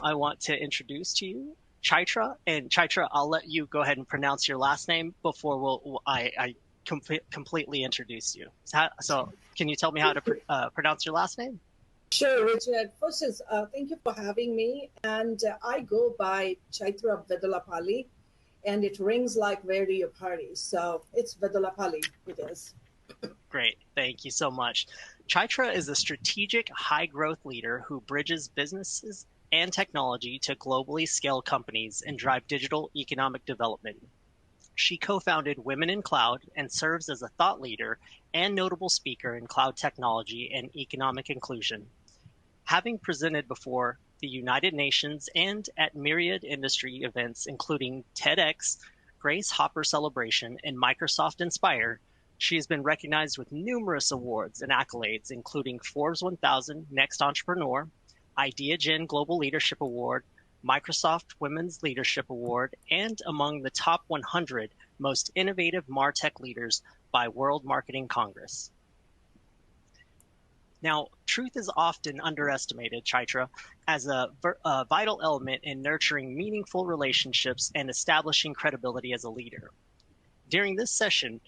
I want to introduce to you Chaitra. And Chaitra, I'll let you go ahead and pronounce your last name before I completely introduce you. So can you tell me how to pronounce your last name? Sure, Richard. First is thank you for having me. And I go by Chaitra Vedullapalli, and it rings like where do you party? So it's Vedullapalli, it is. Great. Thank you so much. Chaitra is a strategic high growth leader who bridges businesses and technology to globally scale companies and drive digital economic development. She co-founded Women in Cloud and serves as a thought leader and notable speaker in cloud technology and economic inclusion. Having presented before the United Nations and at myriad industry events, including TEDx, Grace Hopper Celebration, and Microsoft Inspire, she has been recognized with numerous awards and accolades, including Forbes 1000 Next Entrepreneur, IdeaGen Global Leadership Award, Microsoft Women's Leadership Award, and among the top 100 most innovative MarTech leaders by World Marketing Congress. Now, truth is often underestimated, Chaitra, as a vital element in nurturing meaningful relationships and establishing credibility as a leader. During this session,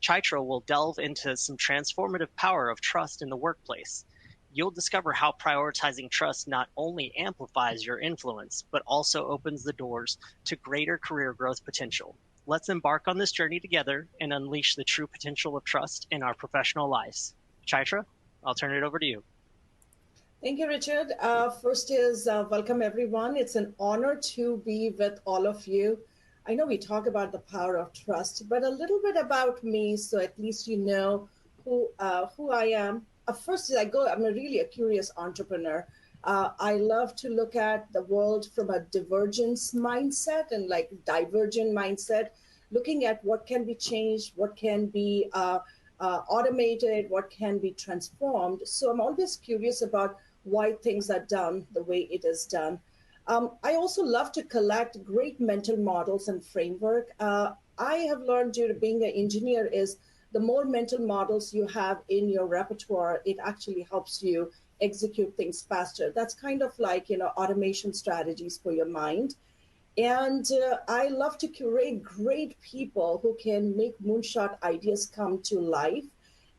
Chaitra will delve into some transformative power of trust in the workplace. You'll discover how prioritizing trust not only amplifies your influence, but also opens the doors to greater career growth potential. Let's embark on this journey together and unleash the true potential of trust in our professional lives. Chaitra, I'll turn it over to you. Thank you, Richard. First is welcome, everyone. It's an honor to be with all of you. I know we talk about the power of trust, but a little bit about me, so at least you know who I am. First, I'm really a curious entrepreneur. I love to look at the world from a divergence mindset and like divergent mindset, looking at what can be changed, what can be automated, what can be transformed. So I'm always curious about why things are done the way it is done. I also love to collect great mental models and framework. I have learned due to being an engineer is the more mental models you have in your repertoire, it actually helps you execute things faster. That's kind of like, automation strategies for your mind. And I love to curate great people who can make moonshot ideas come to life.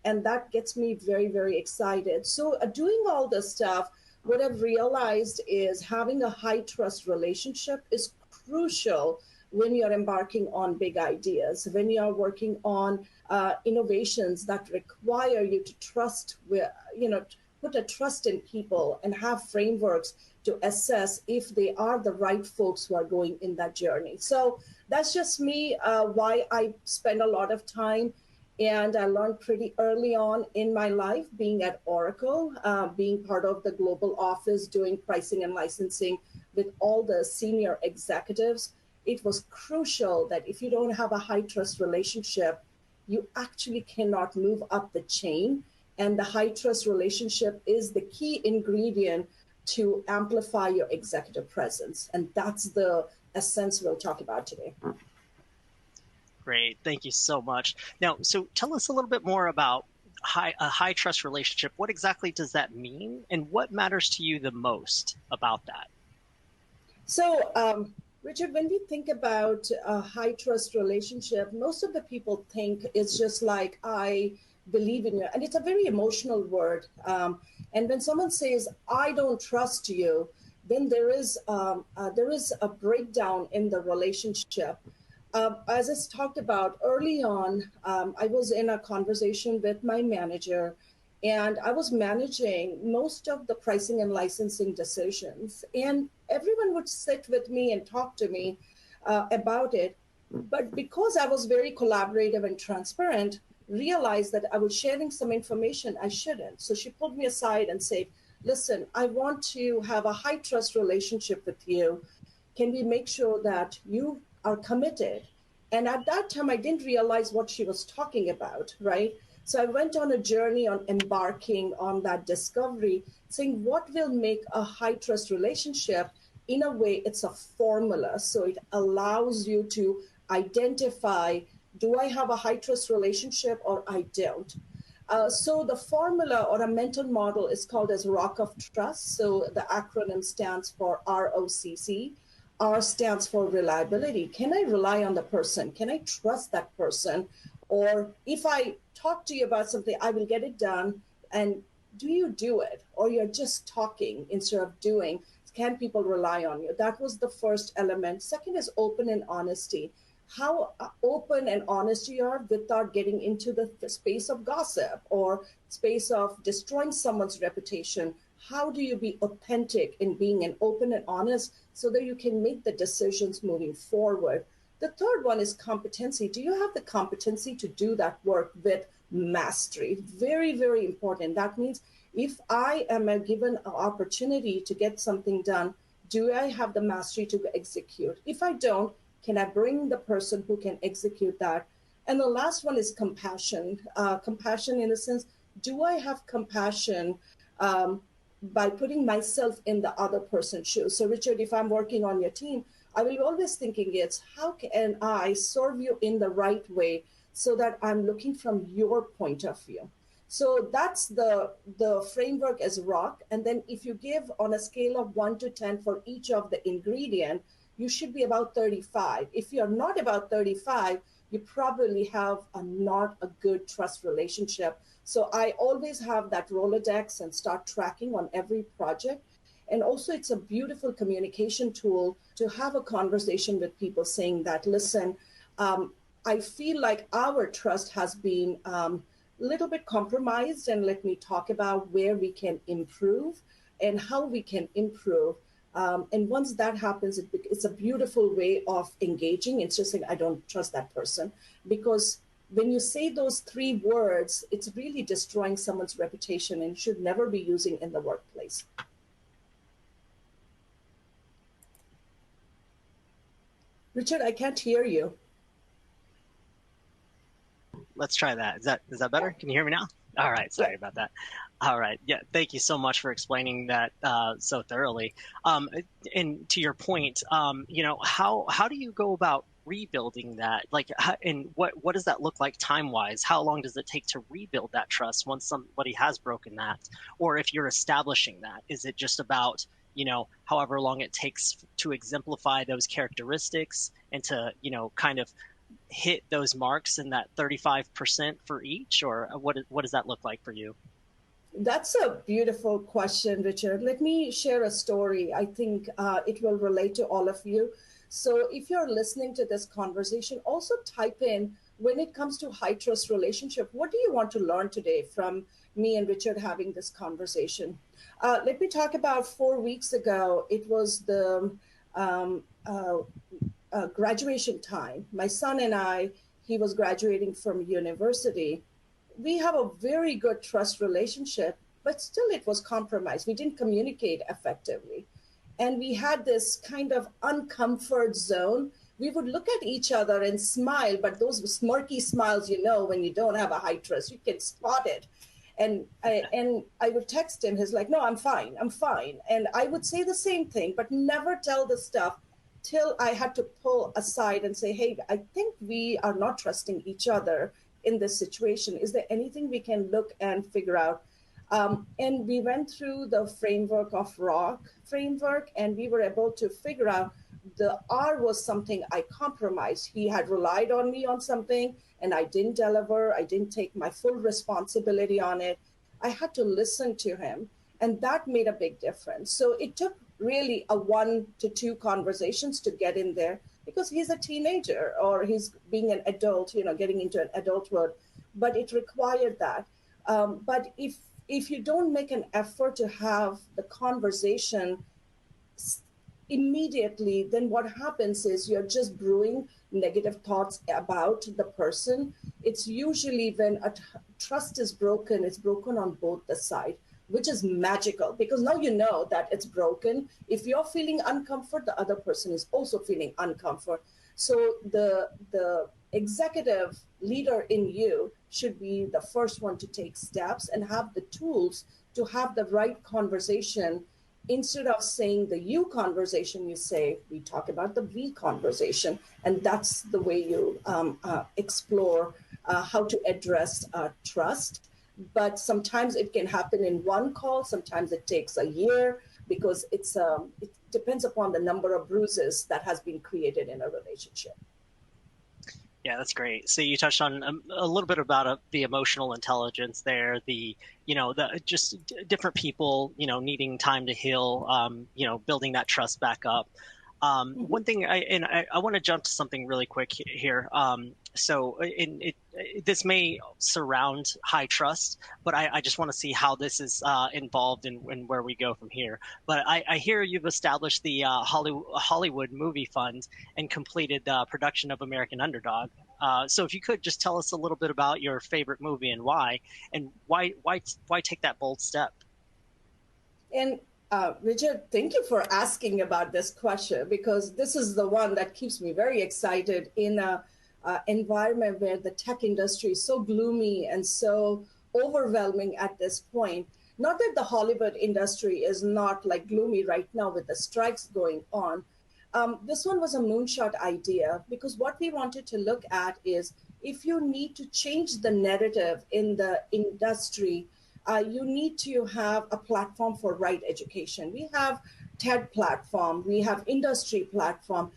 And that gets me very, very excited. So doing all this stuff, what I've realized is having a high trust relationship is crucial when you're embarking on big ideas, when you're working on innovations that require you to trust, put a trust in people and have frameworks to assess if they are the right folks who are going in that journey. So that's just me, why I spend a lot of time. And I learned pretty early on in my life, being at Oracle, being part of the global office, doing pricing and licensing with all the senior executives. It was crucial that if you don't have a high trust relationship, you actually cannot move up the chain. And the high trust relationship is the key ingredient to amplify your executive presence. And that's the essence we'll talk about today. Great. Thank you so much. Now, so tell us a little bit more about a high trust relationship. What exactly does that mean? And what matters to you the most about that? So, Richard, when we think about a high trust relationship, most of the people think it's just like, I believe in you. And it's a very emotional word. And when someone says, I don't trust you, then there is a breakdown in the relationship. As I talked about early on, I was in a conversation with my manager, and I was managing most of the pricing and licensing decisions. And everyone would sit with me and talk to me about it. But because I was very collaborative and transparent, realized that I was sharing some information I shouldn't. So she pulled me aside and said, listen, I want to have a high trust relationship with you. Can we make sure that you are committed? And at that time, I didn't realize what she was talking about, right? So I went on a journey on embarking on that discovery, saying what will make a high trust relationship. In a way, it's a formula. So it allows you to identify, do I have a high trust relationship or I don't? So the formula or a mental model is called as Rock of Trust. So the acronym stands for ROCC. R stands for reliability. Can I rely on the person? Can I trust that person? Or if I talk to you about something, I will get it done. And do you do it? Or you're just talking instead of doing? Can people rely on you? That was the first element. Second is open and honesty. How open and honest you are without getting into the space of gossip or space of destroying someone's reputation. How do you be authentic in being an open and honest so that you can make the decisions moving forward? The third one is competency. Do you have the competency to do that work with mastery? Very, very important. That means if I am given an opportunity to get something done, do I have the mastery to execute? If I don't, can I bring the person who can execute that? And the last one is compassion. Compassion in the sense, do I have compassion by putting myself in the other person's shoes? So Richard, if I'm working on your team, I will be always thinking it's how can I serve you in the right way so that I'm looking from your point of view. So that's the framework as rock. And then if you give on a scale of 1 to 10 for each of the ingredient, you should be about 35. If you're not about 35, you probably have not a good trust relationship. So I always have that Rolodex and start tracking on every project. And also it's a beautiful communication tool to have a conversation with people saying that, listen, I feel like our trust has been a little bit compromised, and let me talk about where we can improve and how we can improve. And once that happens, it's a beautiful way of engaging. It's just saying, I don't trust that person. Because when you say those 3 words, it's really destroying someone's reputation and should never be using in the workplace. Richard, I can't hear you. Let's try that. Is that better? Can you hear me now? All right. Sorry about that. All right. Yeah. Thank you so much for explaining that so thoroughly. And to your point, how do you go about rebuilding that? Like, and what does that look like time-wise? How long does it take to rebuild that trust once somebody has broken that? Or if you're establishing that, is it just about, however long it takes to exemplify those characteristics and to, kind of hit those marks in that 35% for each, or what does that look like for you? That's a beautiful question, Richard. Let me share a story. I think it will relate to all of you. So if you're listening to this conversation, also type in, when it comes to high trust relationship, what do you want to learn today from me and Richard having this conversation? Let me talk about 4 weeks ago. It was the graduation time. My son and I, he was graduating from university. We have a very good trust relationship, but still it was compromised. We didn't communicate effectively. And we had this kind of uncomfort zone. We would look at each other and smile, but those smirky smiles, when you don't have a high trust, you can spot it. And I would text him. He's like, no, I'm fine. I'm fine. And I would say the same thing, but never tell the stuff till I had to pull aside and say, hey, I think we are not trusting each other in this situation. Is there anything we can look and figure out? And we went through the framework of rock framework, and we were able to figure out the R was something I compromised. He had relied on me on something and I didn't deliver. I didn't take my full responsibility on it. I had to listen to him, and that made a big difference. So it took really a 1 to 2 conversations to get in there, because he's a teenager or he's being an adult, getting into an adulthood, but it required that. But if you don't make an effort to have the conversation immediately, then what happens is you're just brewing negative thoughts about the person. It's usually when trust is broken, it's broken on both the sides, which is magical, because now you know that it's broken. If you're feeling uncomfort, the other person is also feeling uncomfort. So the executive leader in you should be the first one to take steps and have the tools to have the right conversation. Instead of saying the you conversation, you say, we talk about the we conversation. And that's the way you explore how to address trust. but sometimes it can happen in one call. Sometimes it takes a year because it depends upon the number of bruises that has been created in a relationship. Yeah, that's great. So you touched on a little bit about the emotional intelligence there, the just different people, needing time to heal, building that trust back up. Mhm. One thing, I want to jump to something really quick here. This may surround high trust, but I just want to see how this is involved in where we go from here. But I hear you've established the Hollywood Movie Fund and completed production of American Underdog. So if you could just tell us a little bit about your favorite movie and why take that bold step? And Richard, thank you for asking about this question because this is the one that keeps me very excited in a environment where the tech industry is so gloomy and so overwhelming at this point. Not that the Hollywood industry is not like gloomy right now with the strikes going on. This one was a moonshot idea because what we wanted to look at is if you need to change the narrative in the industry, you need to have a platform for right education. We have TED platform, we have industry platform,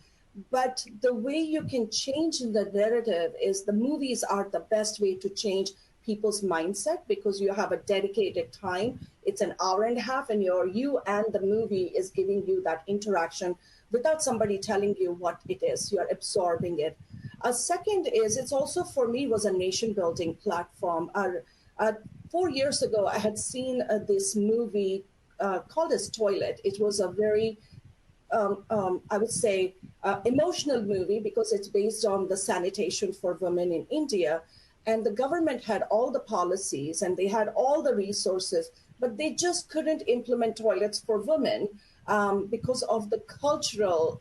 but the way you can change the narrative is the movies are the best way to change people's mindset because you have a dedicated time. It's an hour and a half, and you and the movie is giving you that interaction without somebody telling you what it is. You're absorbing it. A second is it's also for me was a nation building platform. Uh, 4 years ago, I had seen this movie called as Toilet. It was a very, I would say, emotional movie because it's based on the sanitation for women in India. And the government had all the policies and they had all the resources, but they just couldn't implement toilets for women because of the cultural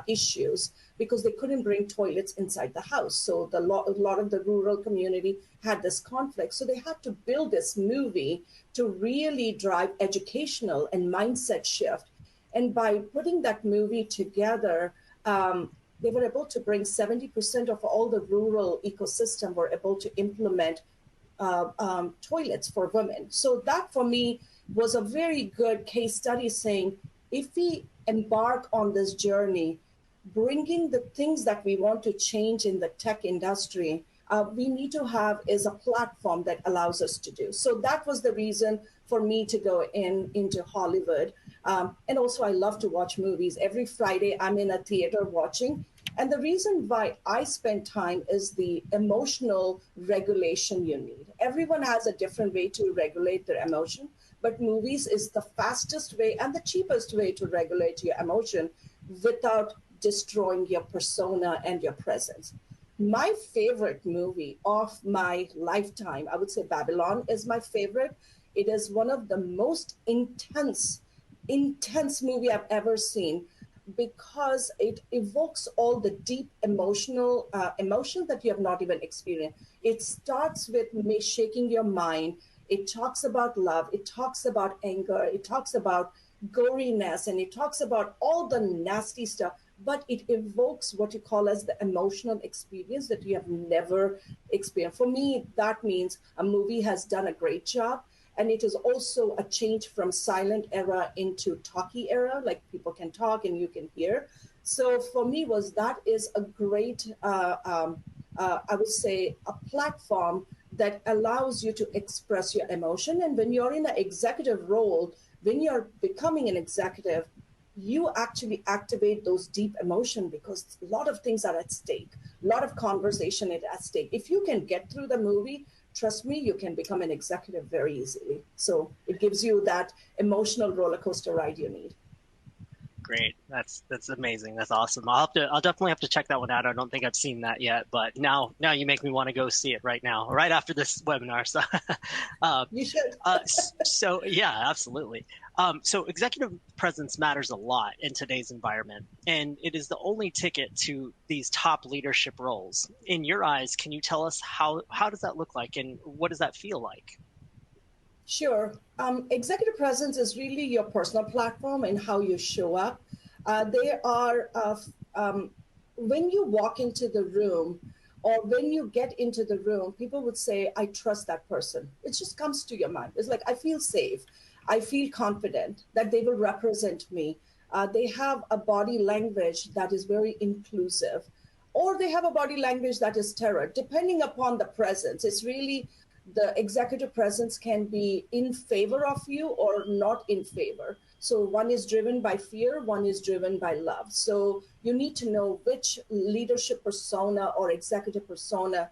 issues, because they couldn't bring toilets inside the house. So a lot of the rural community had this conflict. So they had to build this movie to really drive educational and mindset shift. And by putting that movie together, they were able to bring 70% of all the rural ecosystem were able to implement toilets for women. So that for me was a very good case study saying if we embark on this journey, bringing the things that we want to change in the tech industry, we need to have is a platform that allows us to do. So that was the reason for me to go into Hollywood. And also, I love to watch movies. Every Friday, I'm in a theater watching. And the reason why I spend time is the emotional regulation you need. Everyone has a different way to regulate their emotion, but movies is the fastest way and the cheapest way to regulate your emotion without destroying your persona and your presence. My favorite movie of my lifetime, I would say Babylon is my favorite. It is one of the most intense movie I've ever seen because it evokes all the deep emotion that you have not even experienced. It starts with me shaking your mind. It talks about love. It talks about anger. It talks about goriness, and it talks about all the nasty stuff. But it evokes what you call as the emotional experience that you have never experienced. For me, that means a movie has done a great job. And it is also a change from silent era into talkie era, like people can talk and you can hear. So for me, was that is a great, I would say, a platform that allows you to express your emotion. And when you're in an executive role, when you're becoming an executive, you actually activate those deep emotion because a lot of things are at stake, a lot of conversation is at stake. If you can get through the movie, trust me, you can become an executive very easily. So it gives you that emotional roller coaster ride you need. Great. That's amazing. That's awesome. I'll definitely have to check that one out. I don't think I've seen that yet, but now you make me want to go see it right now, right after this webinar. So, uh, You should. so yeah, absolutely. So executive presence matters a lot in today's environment, and it is the only ticket to these top leadership roles. In your eyes, can you tell us how does that look like, and what does that feel like? Sure. Executive presence is really your personal platform and how you show up. There are, when you walk into the room, or when you get into the room, people would say, I trust that person. It just comes to your mind. It's like, I feel safe. I feel confident that they will represent me. They have a body language that is very inclusive, or they have a body language that is terror, depending upon the presence. It's really the executive presence can be in favor of you or not in favor. So one is driven by fear, one is driven by love. So you need to know which leadership persona or executive persona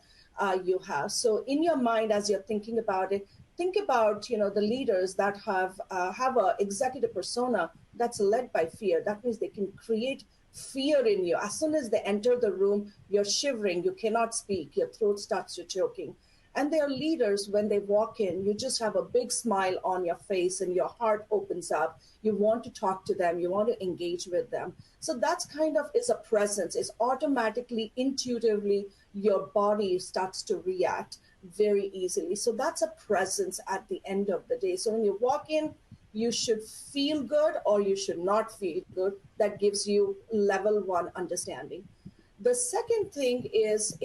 you have. So in your mind, as you're thinking about it, think about the leaders that have a executive persona that's led by fear. That means they can create fear in you. As soon as they enter the room, you're shivering, you cannot speak, your throat starts to choking. And they are leaders. When they walk in, you just have a big smile on your face and your heart opens up. You want to talk to them, you want to engage with them. So that's kind of is a presence. It's automatically, intuitively, your body starts to react very easily. So that's a presence at the end of the day. So when you walk in, you should feel good or you should not feel good. That gives you level one understanding. The second thing is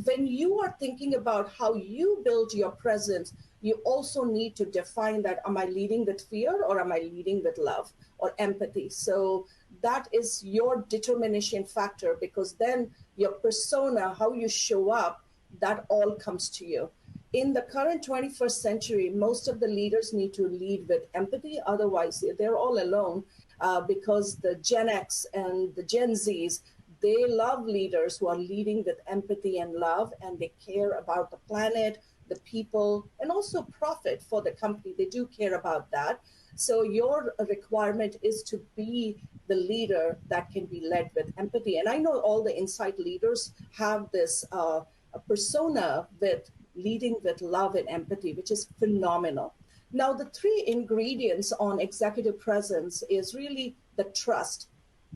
when you are thinking about how you build your presence, you also need to define that, am I leading with fear or am I leading with love or empathy? So that is your determination factor, because then your persona, how you show up, that all comes to you. In the current 21st century, most of the leaders need to lead with empathy. Otherwise, they're all alone because the Gen X and the Gen Zs, they love leaders who are leading with empathy and love, and they care about the planet, the people, and also profit for the company. They do care about that. So your requirement is to be the leader that can be led with empathy. And I know all the insight leaders have this persona with leading with love and empathy, which is phenomenal. Now, the three ingredients on executive presence is really the trust.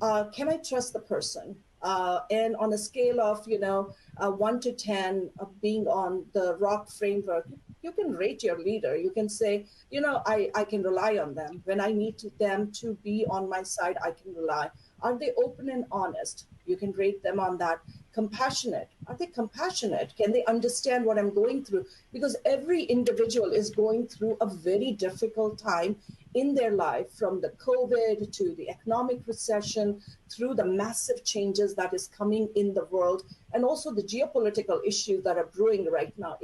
Can I trust the person? And on a scale of, 1 to 10, being on the ROC framework, you can rate your leader. You can say, I can rely on them. When I need them to be on my side, I can rely. Are they open and honest? You can rate them on that. Compassionate. Are they compassionate? Can they understand what I'm going through? Because every individual is going through a very difficult time in their life, from the COVID to the economic recession, through the massive changes that is coming in the world, and also the geopolitical issues that are brewing right now.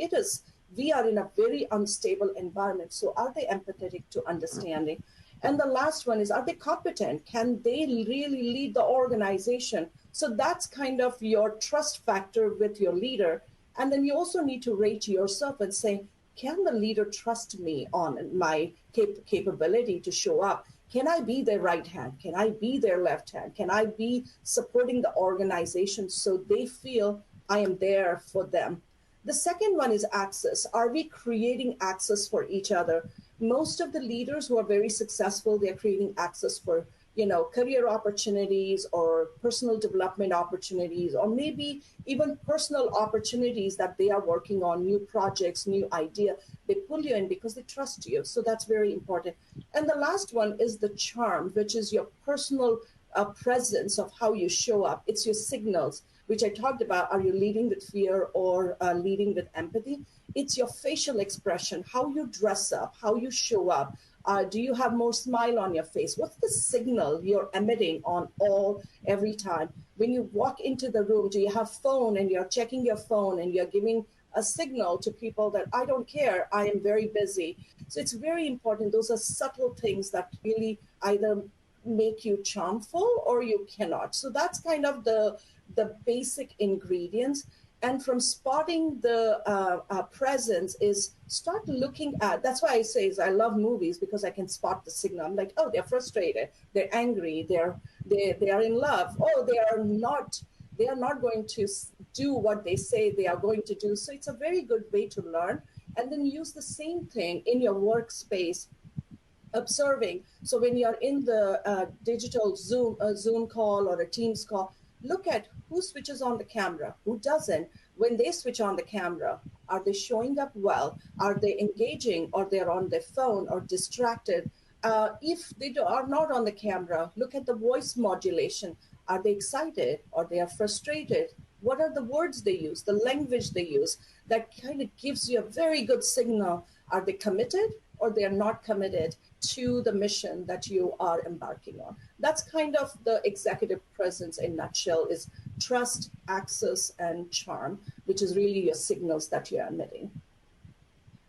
We are in a very unstable environment. So are they empathetic to understanding? And the last one is, are they competent? Can they really lead the organization? So that's kind of your trust factor with your leader. And then you also need to rate yourself and say, can the leader trust me on my capability to show up? Can I be their right hand? Can I be their left hand? Can I be supporting the organization so they feel I am there for them? The second one is access. Are we creating access for each other? Most of the leaders who are very successful, they're creating access for career opportunities or personal development opportunities, or maybe even personal opportunities that they are working on, new projects, new idea. They pull you in because they trust you. So that's very important. And the last one is the charm, which is your personal presence of how you show up. It's your signals, which I talked about. Are you leading with fear or leading with empathy? It's your facial expression, how you dress up, how you show up. Do you have more smile on your face? What's the signal you're emitting on every time? When you walk into the room, do you have phone and you're checking your phone and you're giving a signal to people that I don't care, I am very busy? So it's very important. Those are subtle things that really either make you charmful or you cannot. So that's kind of the basic ingredients. And from spotting the presence is start looking at, that's why I say is I love movies, because I can spot the signal. I'm like, oh, they're frustrated, they're angry, they are in love. Oh, they are not going to do what they say they are going to do. So it's a very good way to learn. And then use the same thing in your workspace, observing. So when you're in the digital Zoom call or a Teams call, look at who switches on the camera, who doesn't. When they switch on the camera, are they showing up well? Are they engaging, or they're on their phone or distracted? If they are not on the camera, look at the voice modulation. Are they excited or they are frustrated? What are the words they use, the language they use? That kind of gives you a very good signal. Are they committed or they are not committed to the mission that you are embarking on? That's kind of the executive presence in nutshell, is trust, access, and charm, which is really your signals that you're emitting.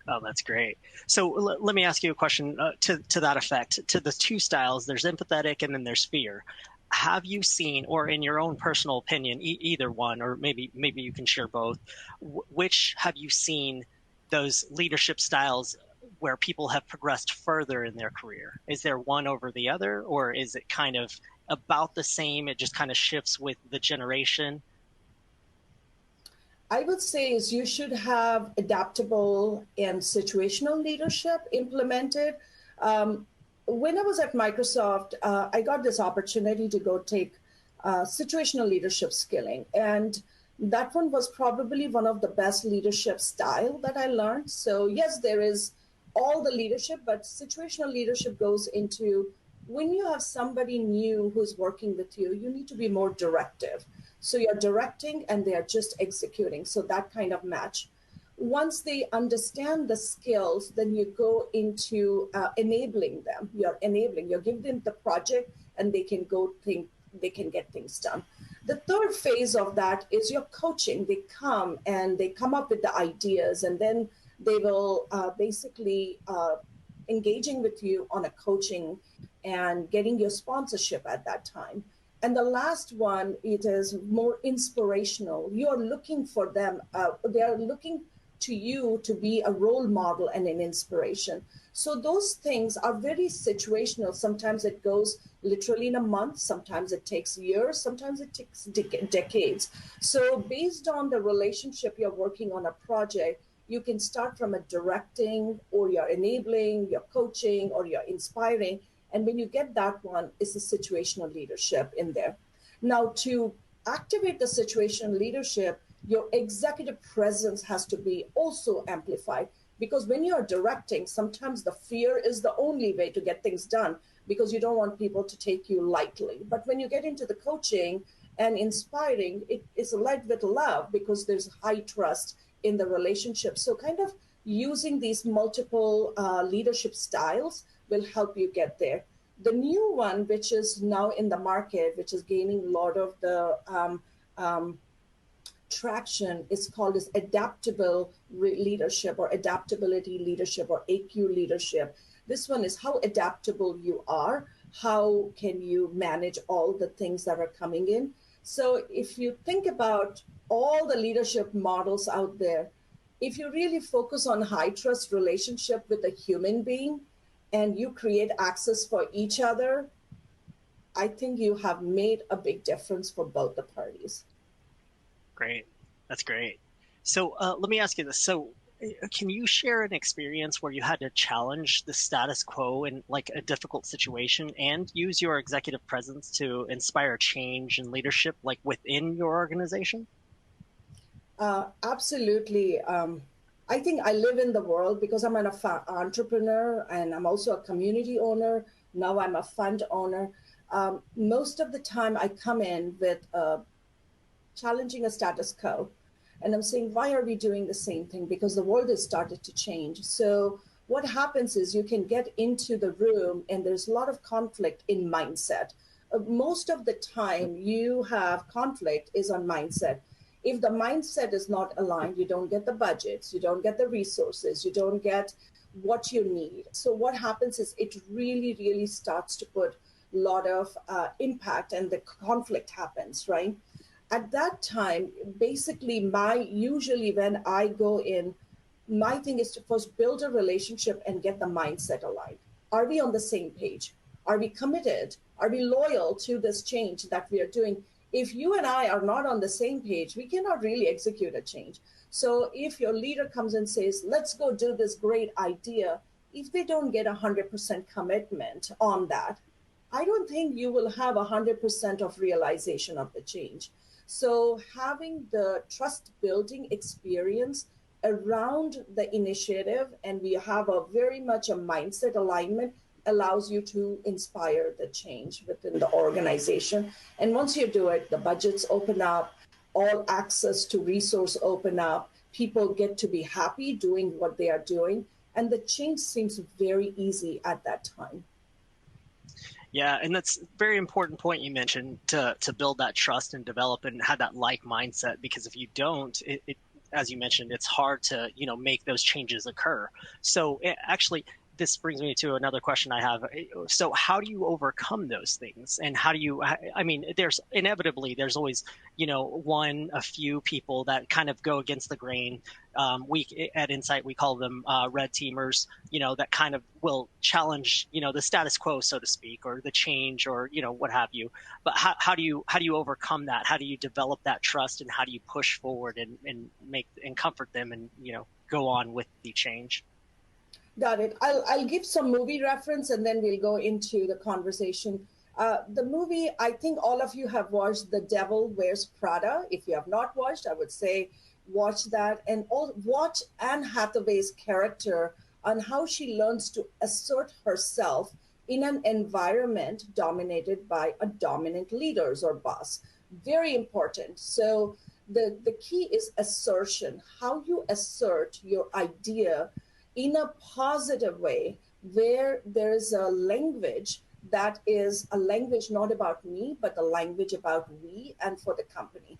Oh, that's great. So let me ask you a question to that effect. To the two styles, there's empathetic and then there's fear. Have you seen, or in your own personal opinion, either one, or maybe you can share both, which have you seen those leadership styles where people have progressed further in their career? Is there one over the other, or is it kind of about the same? It just kind of shifts with the generation? I would say is you should have adaptable and situational leadership implemented. Um, when I was at Microsoft, I got this opportunity to go take situational leadership skilling, and that one was probably one of the best leadership style that I learned. So yes, there is all the leadership, but situational leadership goes into when you have somebody new who's working with you, you need to be more directive. So you're directing and they are just executing. So that kind of match. Once they understand the skills, then you go into enabling them. You're enabling, you give them the project and they can go think, they can get things done. The third phase of that is your coaching. They come and they come up with the ideas, and then they will basically engaging with you on a coaching and getting your sponsorship at that time. And the last one, it is more inspirational. You're looking for them. They are looking to you to be a role model and an inspiration. So those things are very situational. Sometimes it goes literally in a month. Sometimes it takes years. Sometimes it takes decades. So based on the relationship you're working on a project, you can start from a directing, or you're enabling, you're coaching, or you're inspiring. And when you get that one, it's the situational leadership in there. Now, to activate the situational leadership, your executive presence has to be also amplified, because when you're directing, sometimes the fear is the only way to get things done, because you don't want people to take you lightly. But when you get into the coaching and inspiring, it is led with love, because there's high trust in the relationship. So kind of using these multiple leadership styles will help you get there. The new one, which is now in the market, which is gaining a lot of the traction, is called as adaptable leadership, or adaptability leadership, or AQ leadership. This one is how adaptable you are. How can you manage all the things that are coming in? So if you think about all the leadership models out there, if you really focus on high trust relationship with a human being and you create access for each other, I think you have made a big difference for both the parties. Great. That's great. So let me ask you this. So can you share an experience where you had to challenge the status quo in like a difficult situation and use your executive presence to inspire change and leadership like within your organization? Absolutely. I think I live in the world because I'm an entrepreneur, and I'm also a community owner. Now I'm a fund owner. Most of the time I come in with challenging a status quo. And I'm saying, why are we doing the same thing? Because the world has started to change. So what happens is you can get into the room and there's a lot of conflict in mindset. Most of the time you have conflict is on mindset. If the mindset is not aligned, you don't get the budgets, you don't get the resources, you don't get what you need. So what happens is it really, really starts to put a lot of impact, and the conflict happens, right? At that time, basically usually when I go in, my thing is to first build a relationship and get the mindset aligned. Are we on the same page? Are we committed? Are we loyal to this change that we are doing? If you and I are not on the same page, we cannot really execute a change. So if your leader comes and says, let's go do this great idea, if they don't get 100% commitment on that, I don't think you will have 100% of realization of the change. So having the trust building experience around the initiative, and we have a very much a mindset alignment, allows you to inspire the change within the organization. And once you do it, the budgets open up, all access to resource open up, people get to be happy doing what they are doing, and the change seems very easy at that time. Yeah, and that's a very important point you mentioned to build that trust and develop and have that like mindset. Because if you don't, as you mentioned, it's hard to make those changes occur. So actually, this brings me to another question I have. So how do you overcome those things, and how do you? I mean, there's always a few people that kind of go against the grain. We at Insight, we call them red teamers, that kind of will challenge, the status quo, so to speak, or the change, or, what have you. But how do you overcome that? How do you develop that trust, and how do you push forward and make and comfort them and, go on with the change? Got it. I'll give some movie reference and then we'll go into the conversation. The movie, I think all of you have watched The Devil Wears Prada. If you have not watched, I would say watch that, and watch Anne Hathaway's character on how she learns to assert herself in an environment dominated by a dominant leaders or boss. Very important. So the key is assertion, how you assert your idea in a positive way, where there's a language that is a language not about me, but a language about we and for the company.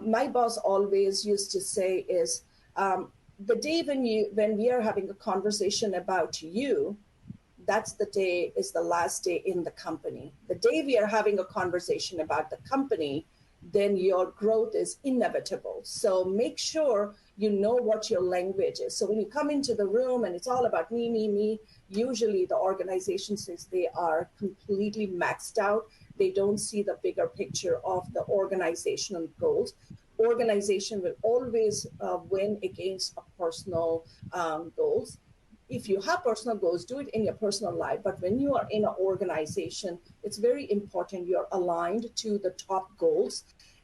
My boss always used to say is, the day when we are having a conversation about you, that's the day is the last day in the company. The day we are having a conversation about the company, then your growth is inevitable. So make sure you know what your language is. So when you come into the room and it's all about me, usually the organization says they are completely maxed out. They don't see the bigger picture of the organizational goals. Organization will always win against a personal goals. If you have personal goals, do it in your personal life. But when you are in an organization, it's very important you're aligned to the top goals.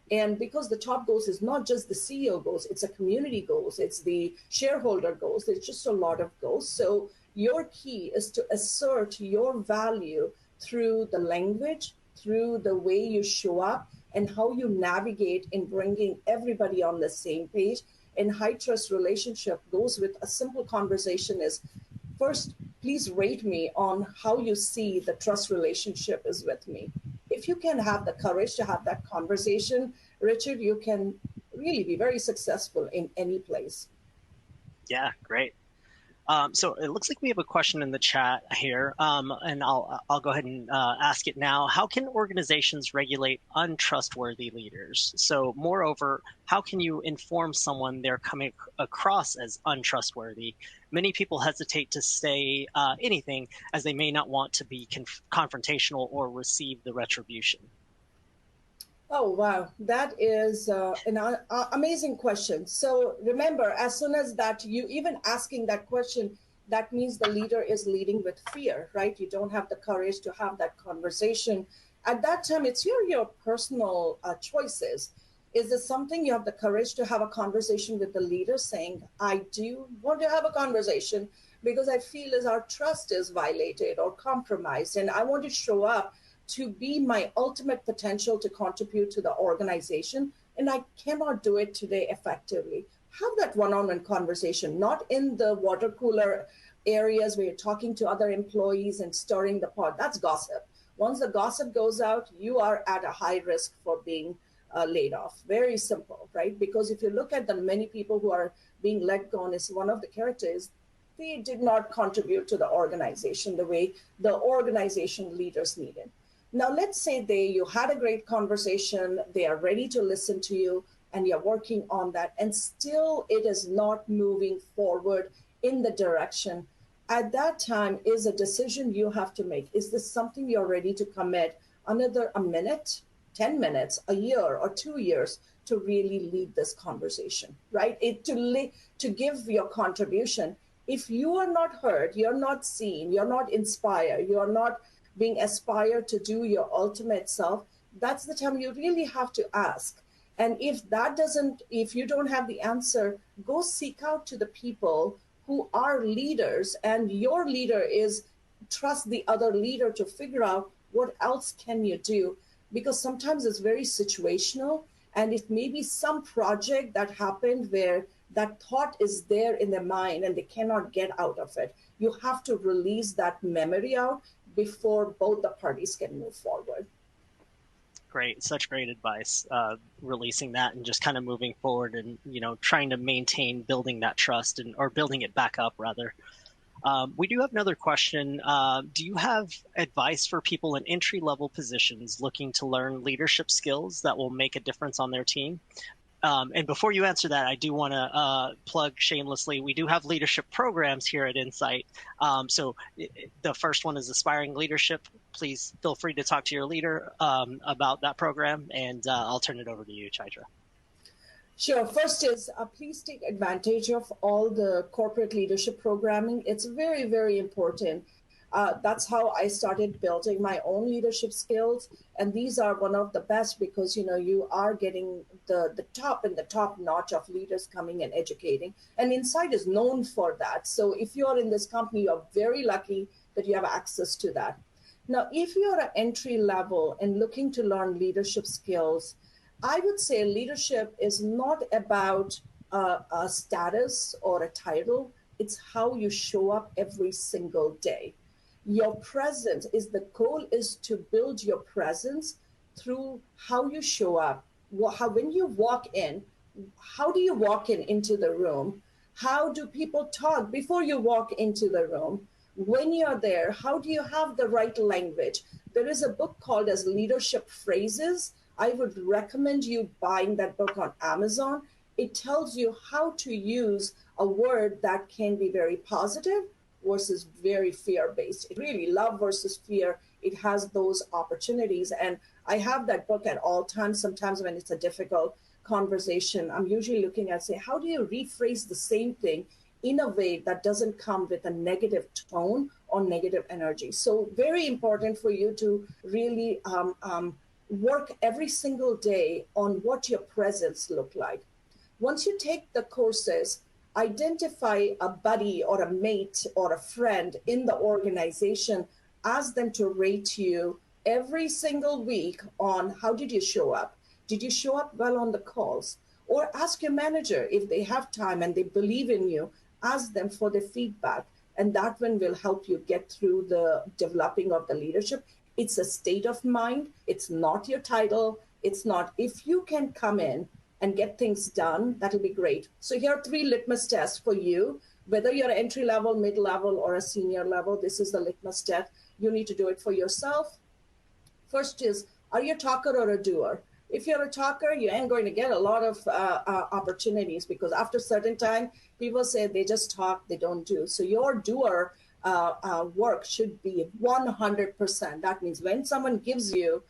And because the top goals is not just the CEO goals, it's a community goals, it's the shareholder goals, it's just a lot of goals. So your key is to assert your value through the language, through the way you show up, and how you navigate in bringing everybody on the same page. And high trust relationship goes with a simple conversation is, first, please rate me on how you see the trust relationship is with me. If you can have the courage to have that conversation, Richard, you can really be very successful in any place. Yeah, great. So it looks like we have a question in the chat here, and I'll go ahead and ask it now. How can organizations regulate untrustworthy leaders? So moreover, how can you inform someone they're coming across as untrustworthy? Many people hesitate to say anything as they may not want to be confrontational or receive the retribution. Oh, wow. That is an amazing question. So remember, as soon as that you even asking that question, that means the leader is leading with fear, right? You don't have the courage to have that conversation. At that time, it's your personal choices. Is this something you have the courage to have a conversation with the leader saying, I do want to have a conversation because I feel as our trust is violated or compromised, and I want to show up to be my ultimate potential to contribute to the organization, and I cannot do it today effectively. Have that one-on-one conversation, not in the water cooler areas where you're talking to other employees and stirring the pot. That's gossip. Once the gossip goes out, you are at a high risk for being laid off. Very simple, right? Because if you look at the many people who are being let go, is one of the characters, they did not contribute to the organization the way the organization leaders needed. Now, let's say you had a great conversation, they are ready to listen to you, and you're working on that, and still it is not moving forward in the direction. At that time is a decision you have to make. Is this something you're ready to commit another a minute, 10 minutes, a year, or 2 years to really lead this conversation, right? To give your contribution. If you are not heard, you're not seen, you're not inspired, you're not being aspired to do your ultimate self, that's the time you really have to ask. And if you don't have the answer, go seek out to the people who are leaders, and your leader is trust the other leader to figure out what else can you do, because sometimes it's very situational And it may be some project that happened where that thought is there in their mind and they cannot get out of it. You have to release that memory out before both the parties can move forward. Great, such great advice. Releasing that and just kind of moving forward, and trying to maintain building that trust, or building it back up rather. We do have another question. Do you have advice for people in entry-level positions looking to learn leadership skills that will make a difference on their team? And before you answer that, I do want to plug shamelessly, we do have leadership programs here at Insight. So the first one is Aspiring Leadership. Please feel free to talk to your leader about that program, and I'll turn it over to you, Chaitra. Sure. First is please take advantage of all the corporate leadership programming. It's very, very important. That's how I started building my own leadership skills. And these are one of the best because, you are getting the top and the top notch of leaders coming and educating. And Insight is known for that. So if you're in this company, you're very lucky that you have access to that. Now, if you're at entry level and looking to learn leadership skills, I would say leadership is not about a status or a title. It's how you show up every single day. Your presence is the goal is to build your presence through how you show up. When you walk in, how do you walk into the room? How do people talk before you walk into the room? When you're there, how do you have the right language? There is a book called as Leadership Phrases. I would recommend you buying that book on Amazon. It tells you how to use a word that can be very positive versus very fear-based. Really, love versus fear, it has those opportunities. And I have that book at all times. Sometimes when it's a difficult conversation, I'm usually looking at, say, how do you rephrase the same thing in a way that doesn't come with a negative tone or negative energy? So very important for you to really work every single day on what your presence look like. Once you take the courses, identify a buddy or a mate or a friend in the organization, ask them to rate you every single week on how did you show up? Did you show up well on the calls? Or ask your manager if they have time and they believe in you, ask them for the feedback. And that one will help you get through the developing of the leadership. It's a state of mind. It's not your title. It's not, if you can come in and get things done, that'll be great. So here are 3 litmus tests for you. Whether you're entry level, mid level, or a senior level, this is the litmus test. You need to do it for yourself. First is, are you a talker or a doer? If you're a talker, you ain't going to get a lot of opportunities because after a certain time, people say they just talk, they don't do. So your doer work should be 100%. That means when someone gives you,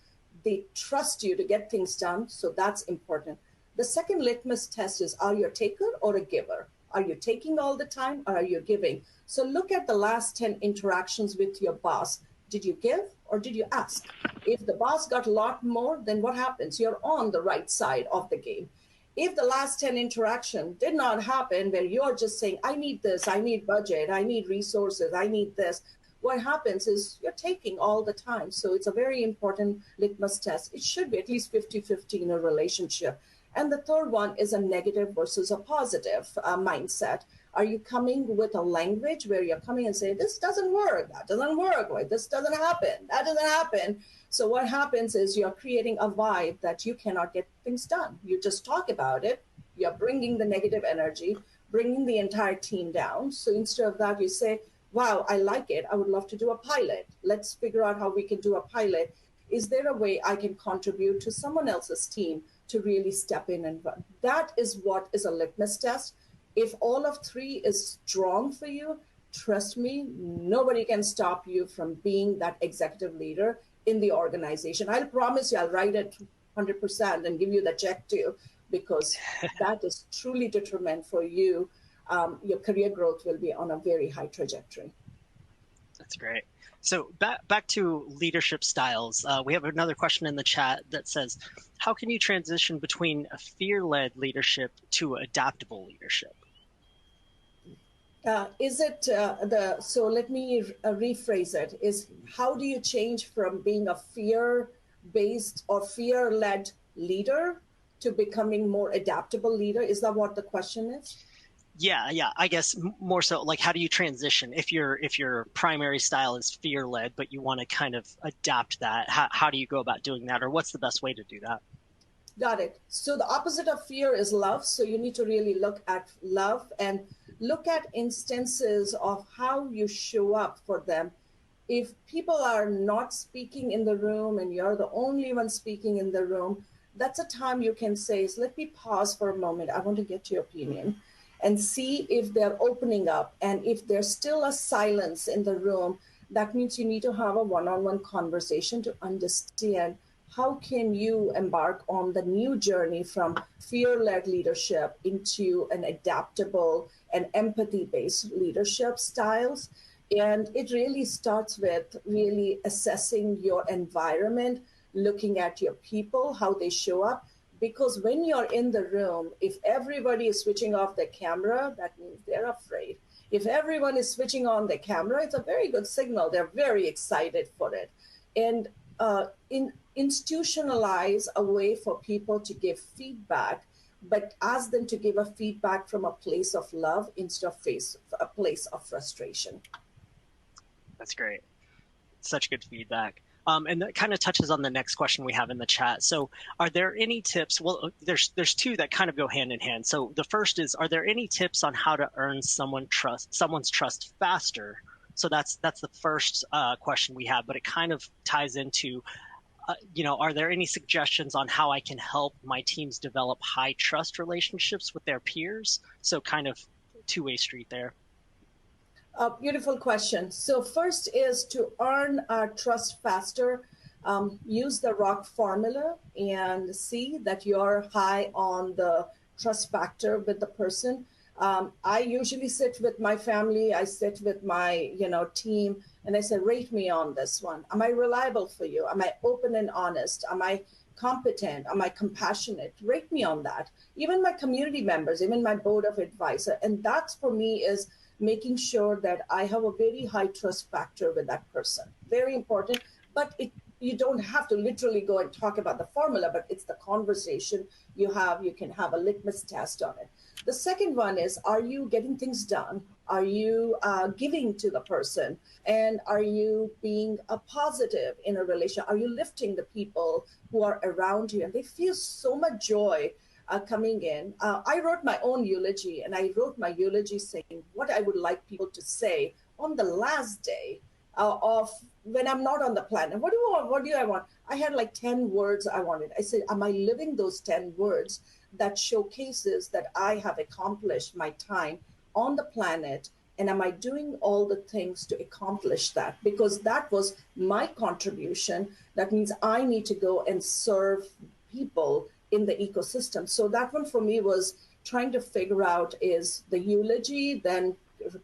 they trust you to get things done. So that's important. The second litmus test is, are you a taker or a giver? Are you taking all the time or are you giving? So look at the last 10 interactions with your boss. Did you give or did you ask? If the boss got a lot more, then what happens? You're on the right side of the game. If the last 10 interaction did not happen, where you're just saying, I need this, I need budget, I need resources, I need this, what happens is you're taking all the time. So it's a very important litmus test. It should be at least 50-50 in a relationship. And the third one is a negative versus a positive mindset. Are you coming with a language where you're coming and saying, this doesn't work, that doesn't work, like this doesn't happen, that doesn't happen. So what happens is you're creating a vibe that you cannot get things done. You just talk about it. You're bringing the negative energy, bringing the entire team down. So instead of that, you say, wow, I like it. I would love to do a pilot. Let's figure out how we can do a pilot. Is there a way I can contribute to someone else's team to really step in and run? That is what is a litmus test. If all of 3 is strong for you, trust me, nobody can stop you from being that executive leader in the organization. I'll promise you, I'll write it 100% and give you the check too, because that is truly determined for you. Your career growth will be on a very high trajectory. That's great. So back to leadership styles. We have another question in the chat that says, how can you transition between a fear-led leadership to adaptable leadership? So let me rephrase it, is how do you change from being a fear-based or fear-led leader to becoming more adaptable leader? Is that what the question is? Yeah. I guess more so like how do you transition if your primary style is fear led, but you want to kind of adapt that? How do you go about doing that, or what's the best way to do that? Got it. So the opposite of fear is love. So you need to really look at love and look at instances of how you show up for them. If people are not speaking in the room and you're the only one speaking in the room, that's a time you can say, let me pause for a moment. I want to get your opinion and see if they're opening up. And if there's still a silence in the room, that means you need to have a one-on-one conversation to understand how can you embark on the new journey from fear-led leadership into an adaptable and empathy-based leadership styles. And it really starts with really assessing your environment, looking at your people, how they show up. Because when you're in the room, if everybody is switching off their camera, that means they're afraid. If everyone is switching on the camera, it's a very good signal. They're very excited for it. And institutionalize a way for people to give feedback, but ask them to give a feedback from a place of love instead of a place of frustration. That's great. Such good feedback. And that kind of touches on the next question we have in the chat. So are there any tips? Well, there's two that kind of go hand in hand. So the first is, are there any tips on how to earn someone's trust faster? So that's the first question we have, but it kind of ties into, are there any suggestions on how I can help my teams develop high trust relationships with their peers? So kind of two-way street there. Beautiful question. So first is to earn our trust faster, use the ROC formula and see that you're high on the trust factor with the person. I usually sit with my family, I sit with my team, and I say, rate me on this one. Am I reliable for you? Am I open and honest? Am I competent? Am I compassionate? Rate me on that. Even my community members, even my board of advisor. And that's for me is making sure that I have a very high trust factor with that person. Very important, but you don't have to literally go and talk about the formula, but it's the conversation you have. You can have a litmus test on it. The second one is, are you getting things done? Are you giving to the person? And are you being a positive in a relation? Are you lifting the people who are around you? And they feel so much joy coming in. I wrote my own eulogy, and I wrote my eulogy saying what I would like people to say on the last day of when I'm not on the planet. What do you want? What do I want? I had like 10 words I wanted. I said, am I living those 10 words that showcases that I have accomplished my time on the planet? And am I doing all the things to accomplish that? Because that was my contribution. That means I need to go and serve people in the ecosystem. So that one for me was trying to figure out is the eulogy, then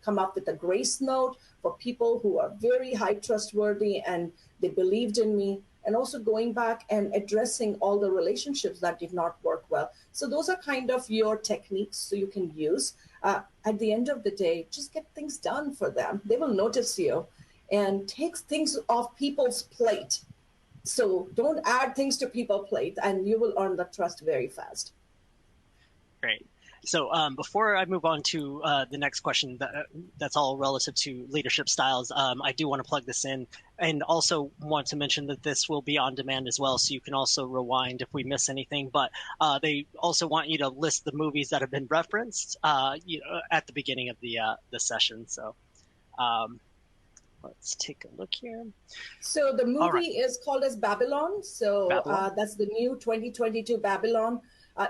come up with a grace note for people who are very high trustworthy and they believed in me, and also going back and addressing all the relationships that did not work well. So those are kind of your techniques so you can use. At the end of the day, just get things done for them. They will notice you, and take things off people's plate. So don't add things to people's plate, and you will earn the trust very fast. Great. So before I move on to the next question, that's all relative to leadership styles, I do want to plug this in and also want to mention that this will be on demand as well. So you can also rewind if we miss anything. But they also want you to list the movies that have been referenced at the beginning of the session. So let's take a look here. So the movie is called as Babylon. So Babylon. That's the new 2022 Babylon.